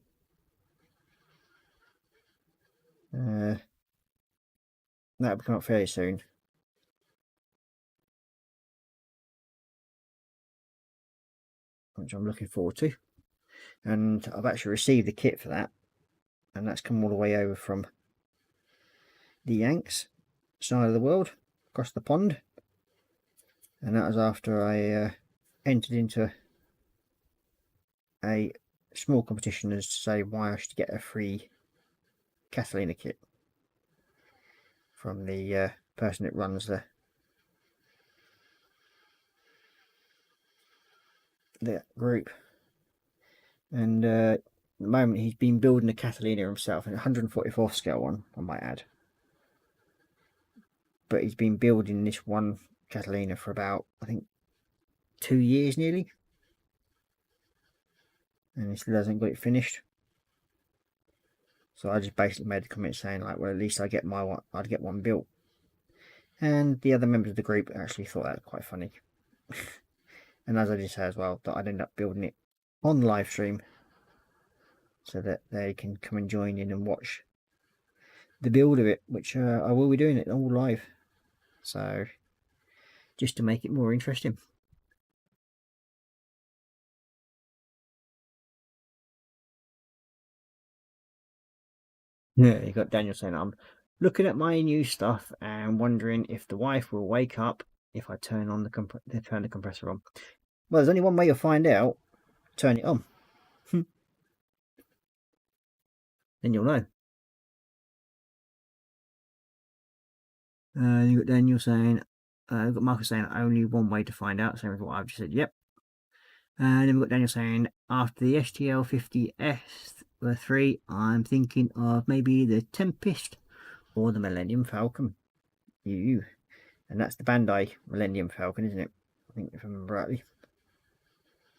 That'll be coming up fairly soon. Which I'm looking forward to. And I've actually received the kit for that. And that's come all the way over from the Yanks side of the world, across the pond. And that was after I entered into a small competition as to say why I should get a free Catalina kit from the person that runs the group. And at the moment he's been building a Catalina himself, an 144th scale one, I might add. But he's been building this one Catalina for about, I think, 2 years nearly. And he still hasn't got it finished. So I just basically made a comment saying, like, well, at least I'd get one built. And the other members of the group actually thought that was quite funny. And as I did say as well, that I'd end up building it on live stream so that they can come and join in and watch the build of it, which I will be doing it all live. So just to make it more interesting. Yeah, you got Daniel saying, I'm looking at my new stuff and wondering if the wife will wake up if I turn the compressor on. Well, there's only one way you'll find out. Turn it on. Then you'll know. You got Daniel saying, you've got Marcus saying only one way to find out. Same as what I've just said. Yep. And then we've got Daniel saying, after the STL 50S3, I'm thinking of maybe the Tempest or the Millennium Falcon. And that's the Bandai Millennium Falcon, isn't it? I think, if I remember rightly.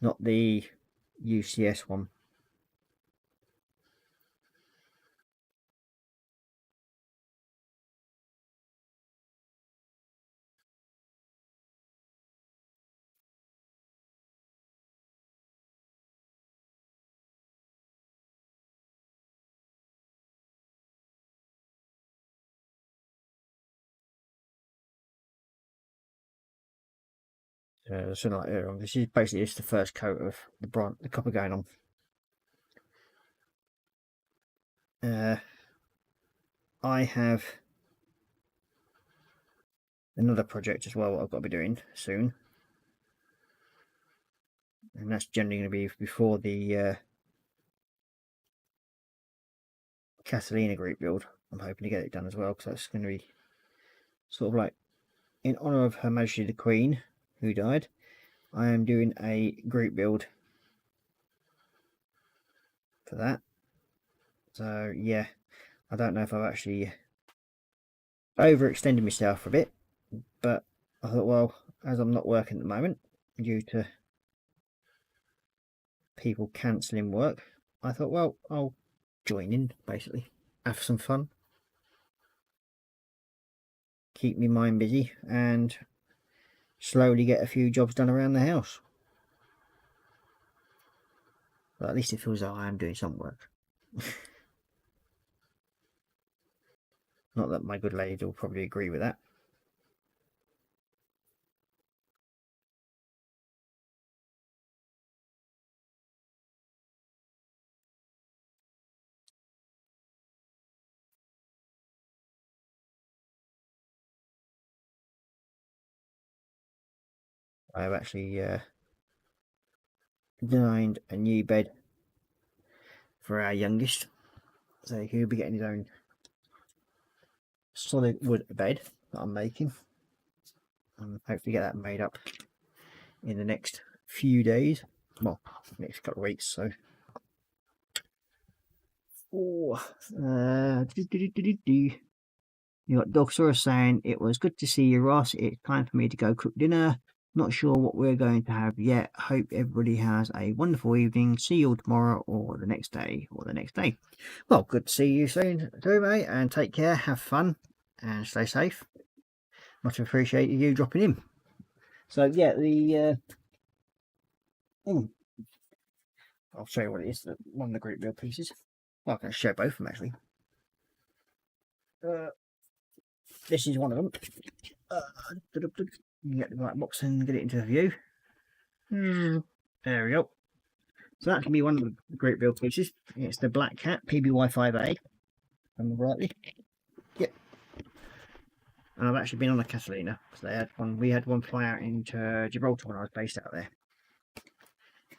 Not the UCS one. So like, this is basically just the first coat of the copper going on. I have another project as well I've got to be doing soon, and that's generally going to be before the Catalina group build. I'm hoping to get it done as well, because that's going to be sort of like in honour of Her Majesty the Queen, who died. I am doing a group build for that. So yeah, I don't know if I've actually overextended myself for a bit, but I thought, well, as I'm not working at the moment due to people cancelling work, I thought, well, I'll join in, basically. Have some fun. Keep my mind busy and slowly get a few jobs done around the house. But at least it feels like I am doing some work. Not that my good lady will probably agree with that. I have actually designed a new bed for our youngest, so he'll be getting his own solid wood bed that I'm making, and hopefully get that made up in the next few days, well, next couple of weeks. So you got Dogsaurus saying, it was good to see you, Ross. It's time for me to go cook dinner. Not sure what we're going to have yet. Hope everybody has a wonderful evening. See you all tomorrow or the next day or the next day. Well, good to see you soon too, mate, and take care, have fun and stay safe. Much appreciated you dropping in. So yeah, I'll show you what it is, one of the group build pieces. Well, I can show both of them actually. This is one of them. You get the right box and get it into view. There we go. So that can be one of the group build pieces. It's the Black Cat PBY5A. Remember rightly? Yep. And I've actually been on a Catalina. So they had one. We had one fly out into Gibraltar when I was based out there,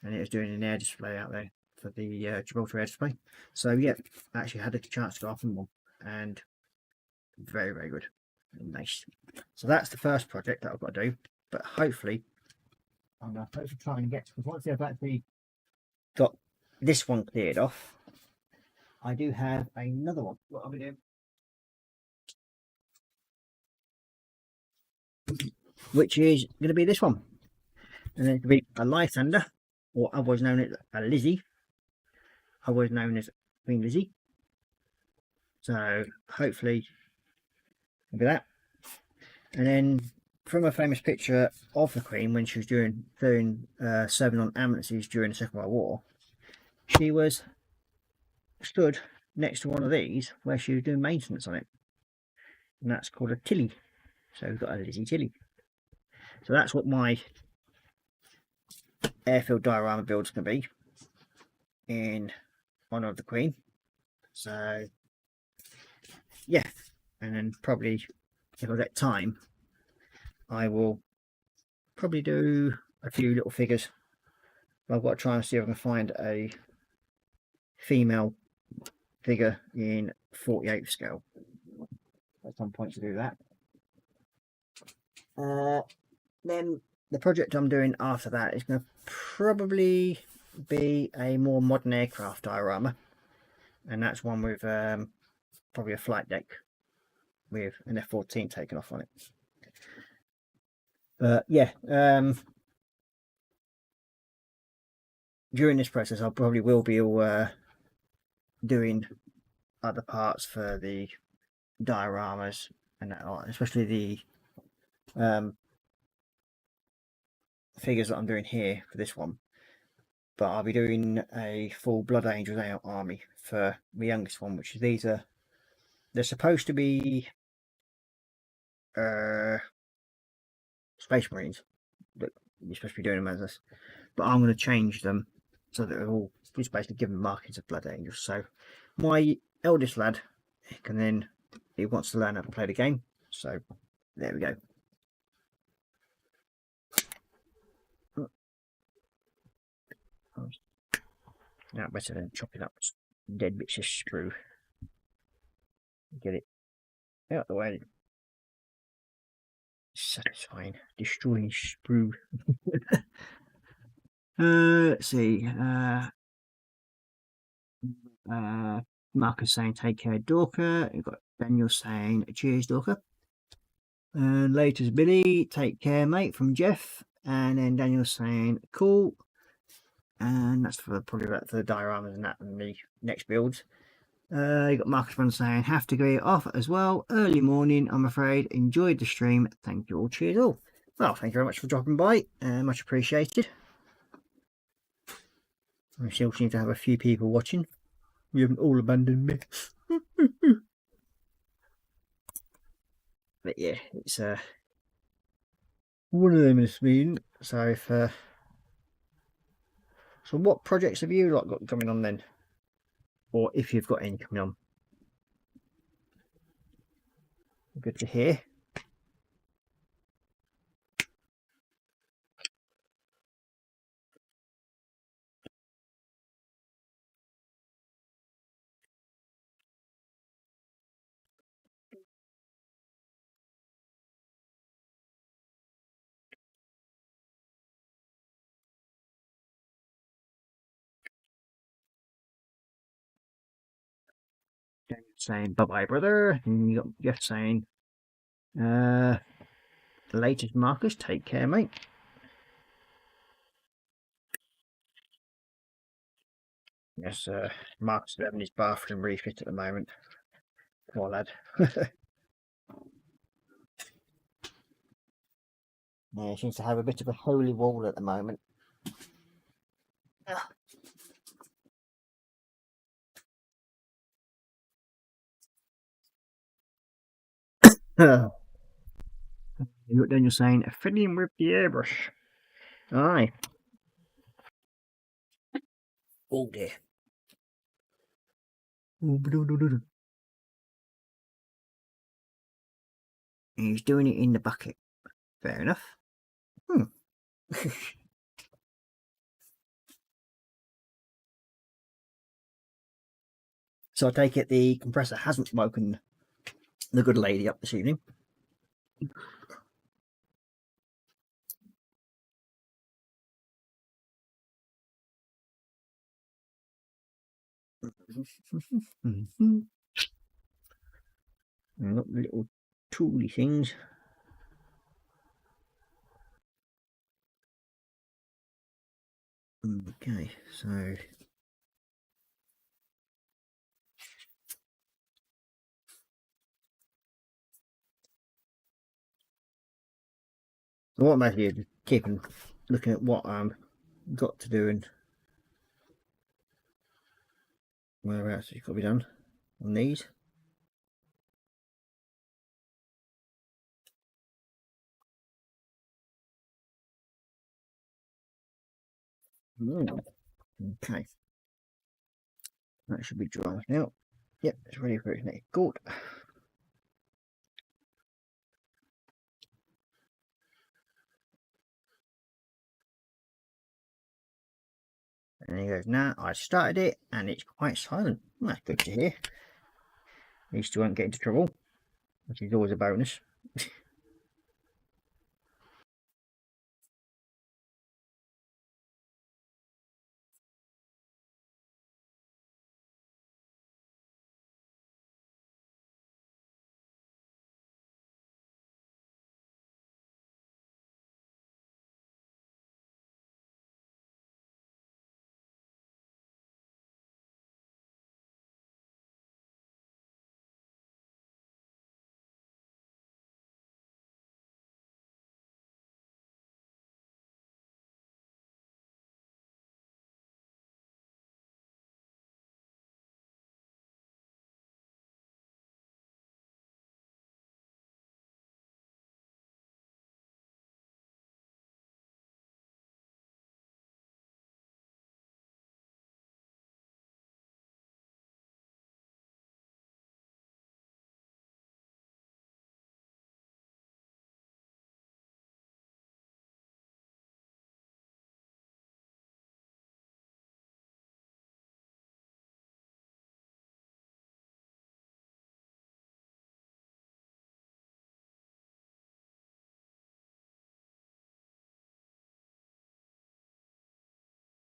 and it was doing an air display out there for the Gibraltar air display. So yeah, I actually had a chance to go off on one, and very, very good. Nice. So that's the first project that I've got to do, but hopefully I'm going to try and get, because once I've actually got this one cleared off, I do have another one. What are we doing? Which is going to be this one, and then it's going to be a Lysander, or otherwise known as a Lizzie, otherwise known as Queen Lizzie. So hopefully it'll be that. And then from a famous picture of the Queen when she was serving on ambulances during the Second World War, she was stood next to one of these where she was doing maintenance on it, and that's called a Tilly. So we've got a Lizzie Tilly. So that's what my airfield diorama build's going to be in honour of the Queen. So yeah, and then probably if I get time, I will probably do a few little figures. But I've got to try and see if I can find a female figure in 48th scale at some point to do that. Then the project I'm doing after that is going to probably be a more modern aircraft diorama, and that's one with probably a flight deck with an F-14 taken off on it. But yeah, during this process I probably will be doing other parts for the dioramas and that, especially the figures that I'm doing here for this one. But I'll be doing a full Blood Angels army for the youngest one, which these are, they're supposed to be Space Marines, that you're supposed to be doing them as this, but I'm going to change them so that they're all just basically given markings of Blood Angels. So my eldest lad can then, he wants to learn how to play the game, so there we go. Now better than chopping up dead bits of sprue. Get it out of the way. Satisfying. Destroying sprue. Let's see. Marcus saying take care, Dorker. You've got Daniel saying cheers, Dorker. And later's Billy, take care, mate, from Jeff. And then Daniel saying cool. And that's for probably for the dioramas and that and the next builds. You got Marcus Run saying, have to go off as well. Early morning, I'm afraid. Enjoyed the stream. Thank you all. Cheers all. Well, thank you very much for dropping by. Much appreciated. We still seem to have a few people watching. You haven't all abandoned me. But yeah, it's one of them has been. So if so what projects have you got coming on then? Or if you've got any coming on? Good to hear. Saying bye bye, brother. And you got Jeff saying, the latest Marcus, take care, mate. Yes, Marcus is having his bathroom refit at the moment. Poor lad. Yeah, he seems to have a bit of a holy wall at the moment. You got Daniel saying, fiddling with the airbrush. Aye. Oh dear. He's doing it in the bucket. Fair enough. So I take it the compressor hasn't woken the good lady up this evening. And got the little tooly things. Okay, so what I'm actually keeping looking at what I'm got to do and where else it's got to be done on these. Okay, that should be dry now. Yep, it's ready for its next coat. And he goes, nah, I started it and it's quite silent. Well, that's good to hear. At least you won't get into trouble, which is always a bonus.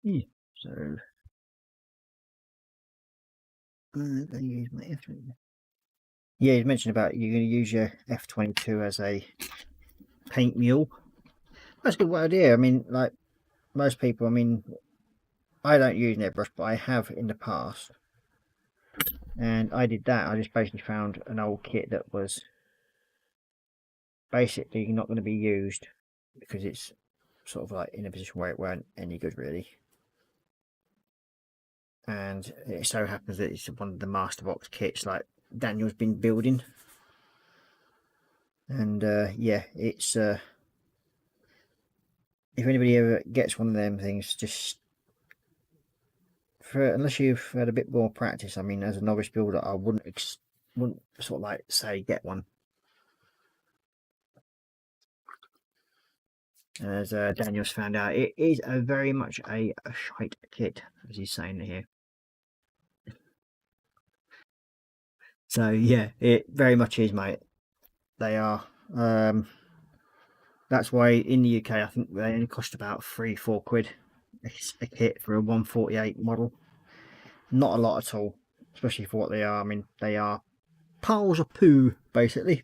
Yeah, so I'm going to use my F22. Yeah, you mentioned about you're going to use your F22 as a paint mule. That's a good idea. I mean, like most people, I mean, I don't use NetBrush, but I have in the past. And I did that. I just basically found an old kit that was basically not going to be used because it's sort of like in a position where it weren't any good really. And it so happens that it's one of the master box kits like Daniel's been building. And yeah, it's if anybody ever gets one of them things, just unless you've had a bit more practice. I mean, as a novice builder, I wouldn't sort of like say get one. As Daniel's found out, it is very much a shite kit, as he's saying here. So yeah, it very much is, mate. They are. That's why in the UK, I think they only cost about £3-4 a kit for a 148 model. Not a lot at all, especially for what they are. I mean, they are piles of poo, basically.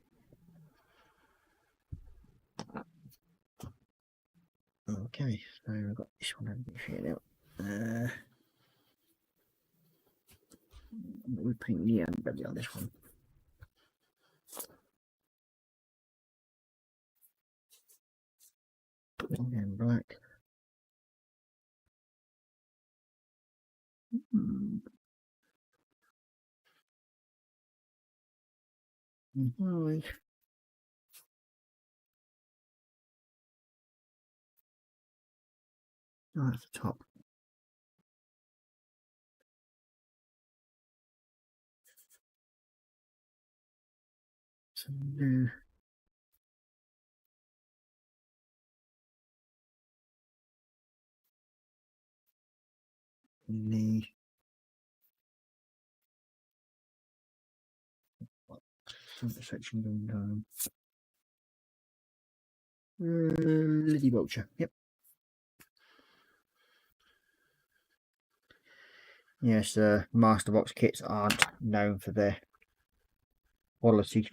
Okay, so I've got this one over here now. We paint the belly on this one. And black. Right. Oh, that's the top. Some blue. The section going down. Lizzie Vulture. Yep. Yes, master box kits aren't known for their quality.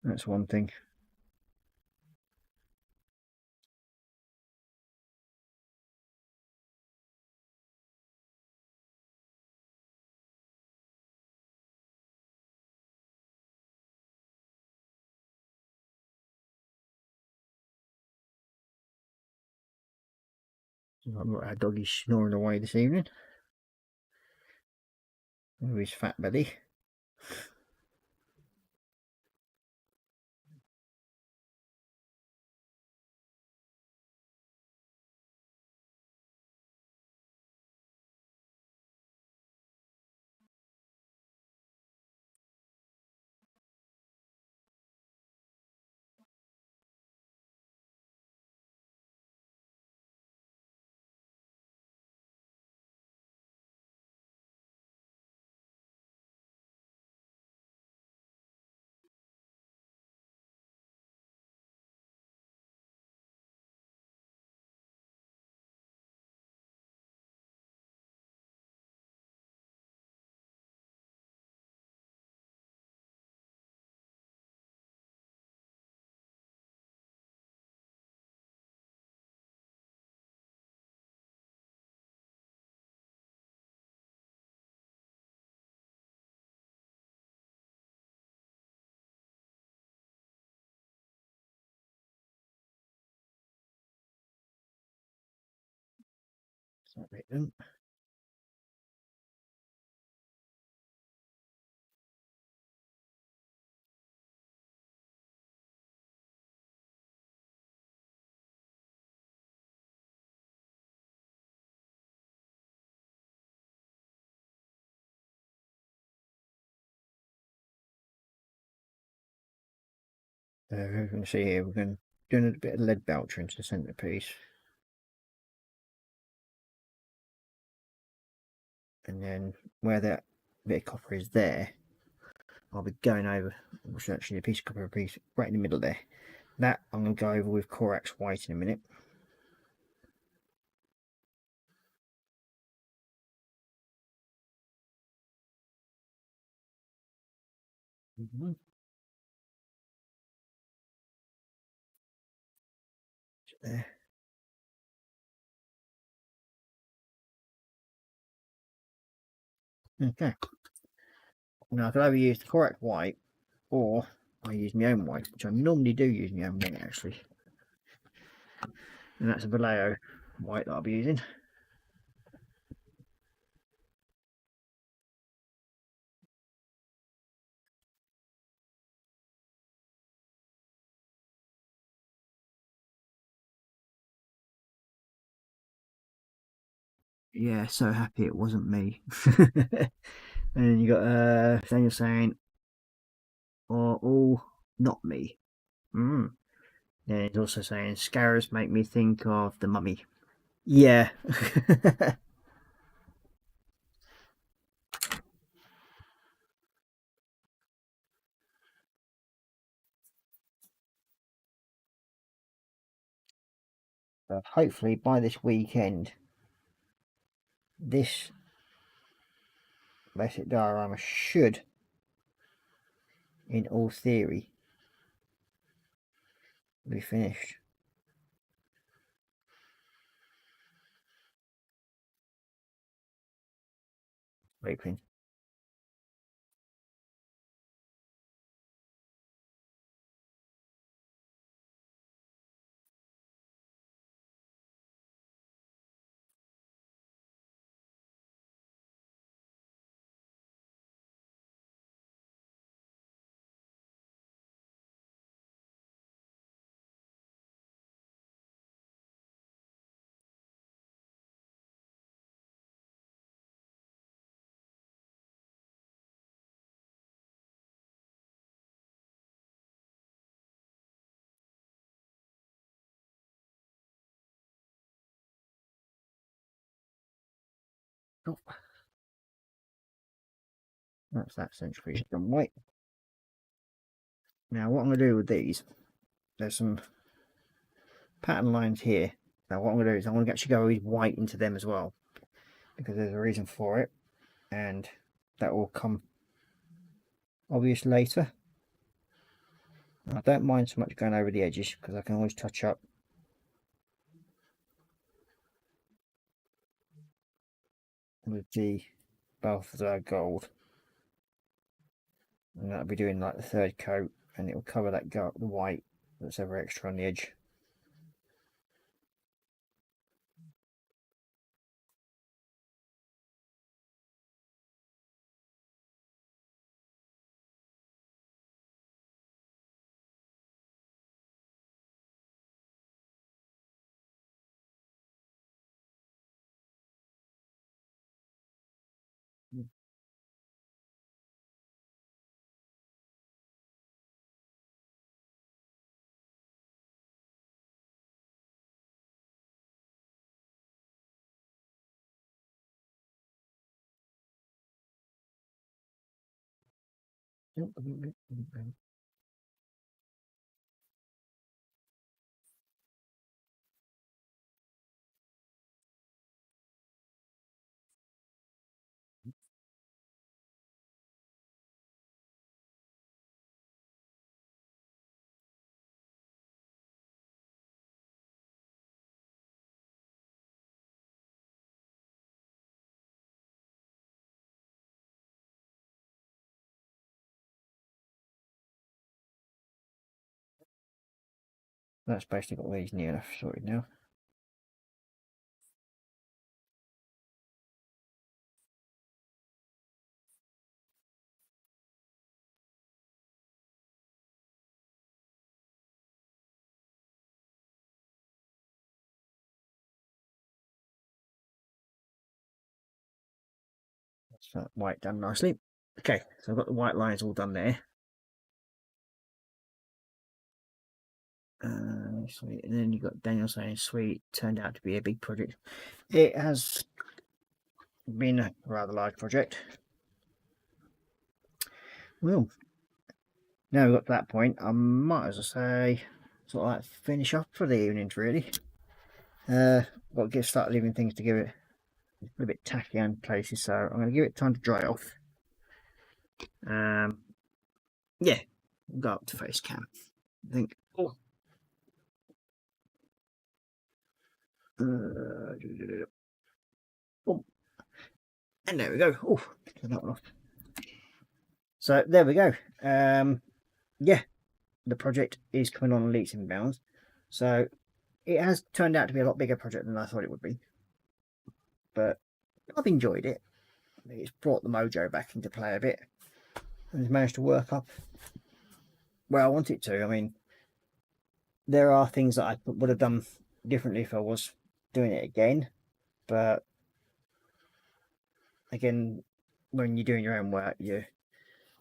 That's one thing. I've got our doggy snoring away this evening. Oh, his fat belly. Sorry, then. You can see here, we're going to do a bit of lead belcher into the centerpiece. And then where that bit of copper is there, I'll be going over, which is actually a piece of copper piece right in the middle there. That I'm going to go over with Korra white in a minute. There. Okay. Now I could either use the correct white or I use my own white, which I normally do use my own white actually. And that's a Vallejo white that I'll be using. Yeah, so happy it wasn't me. And you got Daniel saying, "Or all not me." Mm. And he's also saying, "Scarabs make me think of the Mummy." Yeah. But hopefully by this weekend, this basic diorama should, in all theory, be finished. Hoping. Oh, that's that century done white. Now what I'm going to do with these, there's some pattern lines here. Now what I'm going to do is I'm going to actually go with white into them as well, because there's a reason for it, and that will come obvious later. I don't mind so much going over the edges because I can always touch up with the Balthazar gold, and that'll be doing like the third coat, and it will cover that the white that's ever extra on the edge. That's basically got these near enough sorted now. That's that white done nicely. Okay, so I've got the white lines all done there. Sweet. And then you've got Daniel saying, "Sweet, turned out to be a big project." It has been a rather large project. Well, now we've got to that point, I might as well say, sort of like finish off for the evenings, really. Got to get started leaving things to give it a little bit tacky on places, so I'm going to give it time to dry off. Yeah, go up to face cam. I think. Oh. And there we go. Oh, turn that one off. So there we go. Yeah, the project is coming on leaps and bounds. So it has turned out to be a lot bigger project than I thought it would be. But I've enjoyed it. It's brought the mojo back into play a bit. And it's managed to work up where I want it to. I mean, there are things that I would have done differently if I was doing it again. But again, when you're doing your own work, you're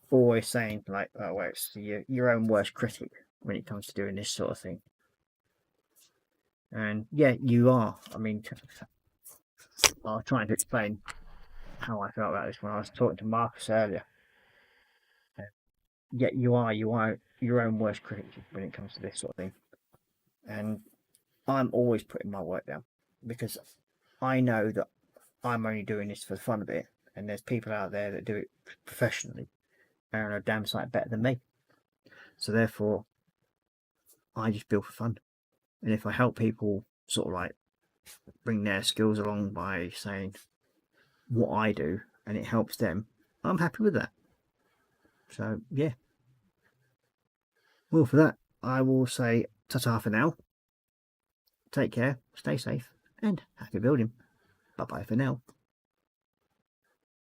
always saying like, oh, well, it's your own worst critic when it comes to doing this sort of thing. And yeah, you are. I mean, I was trying to explain how I felt about this when I was talking to Marcus earlier. Yeah, you are your own worst critic when it comes to this sort of thing. And I'm always putting my work down because I know that I'm only doing this for the fun of it, and there's people out there that do it professionally and are a damn sight better than me. So therefore, I just build for fun. And if I help people sort of like bring their skills along by saying what I do and it helps them, I'm happy with that. So yeah. Well, for that, I will say ta-ta for now. Take care, stay safe, and happy building. Bye-bye for now.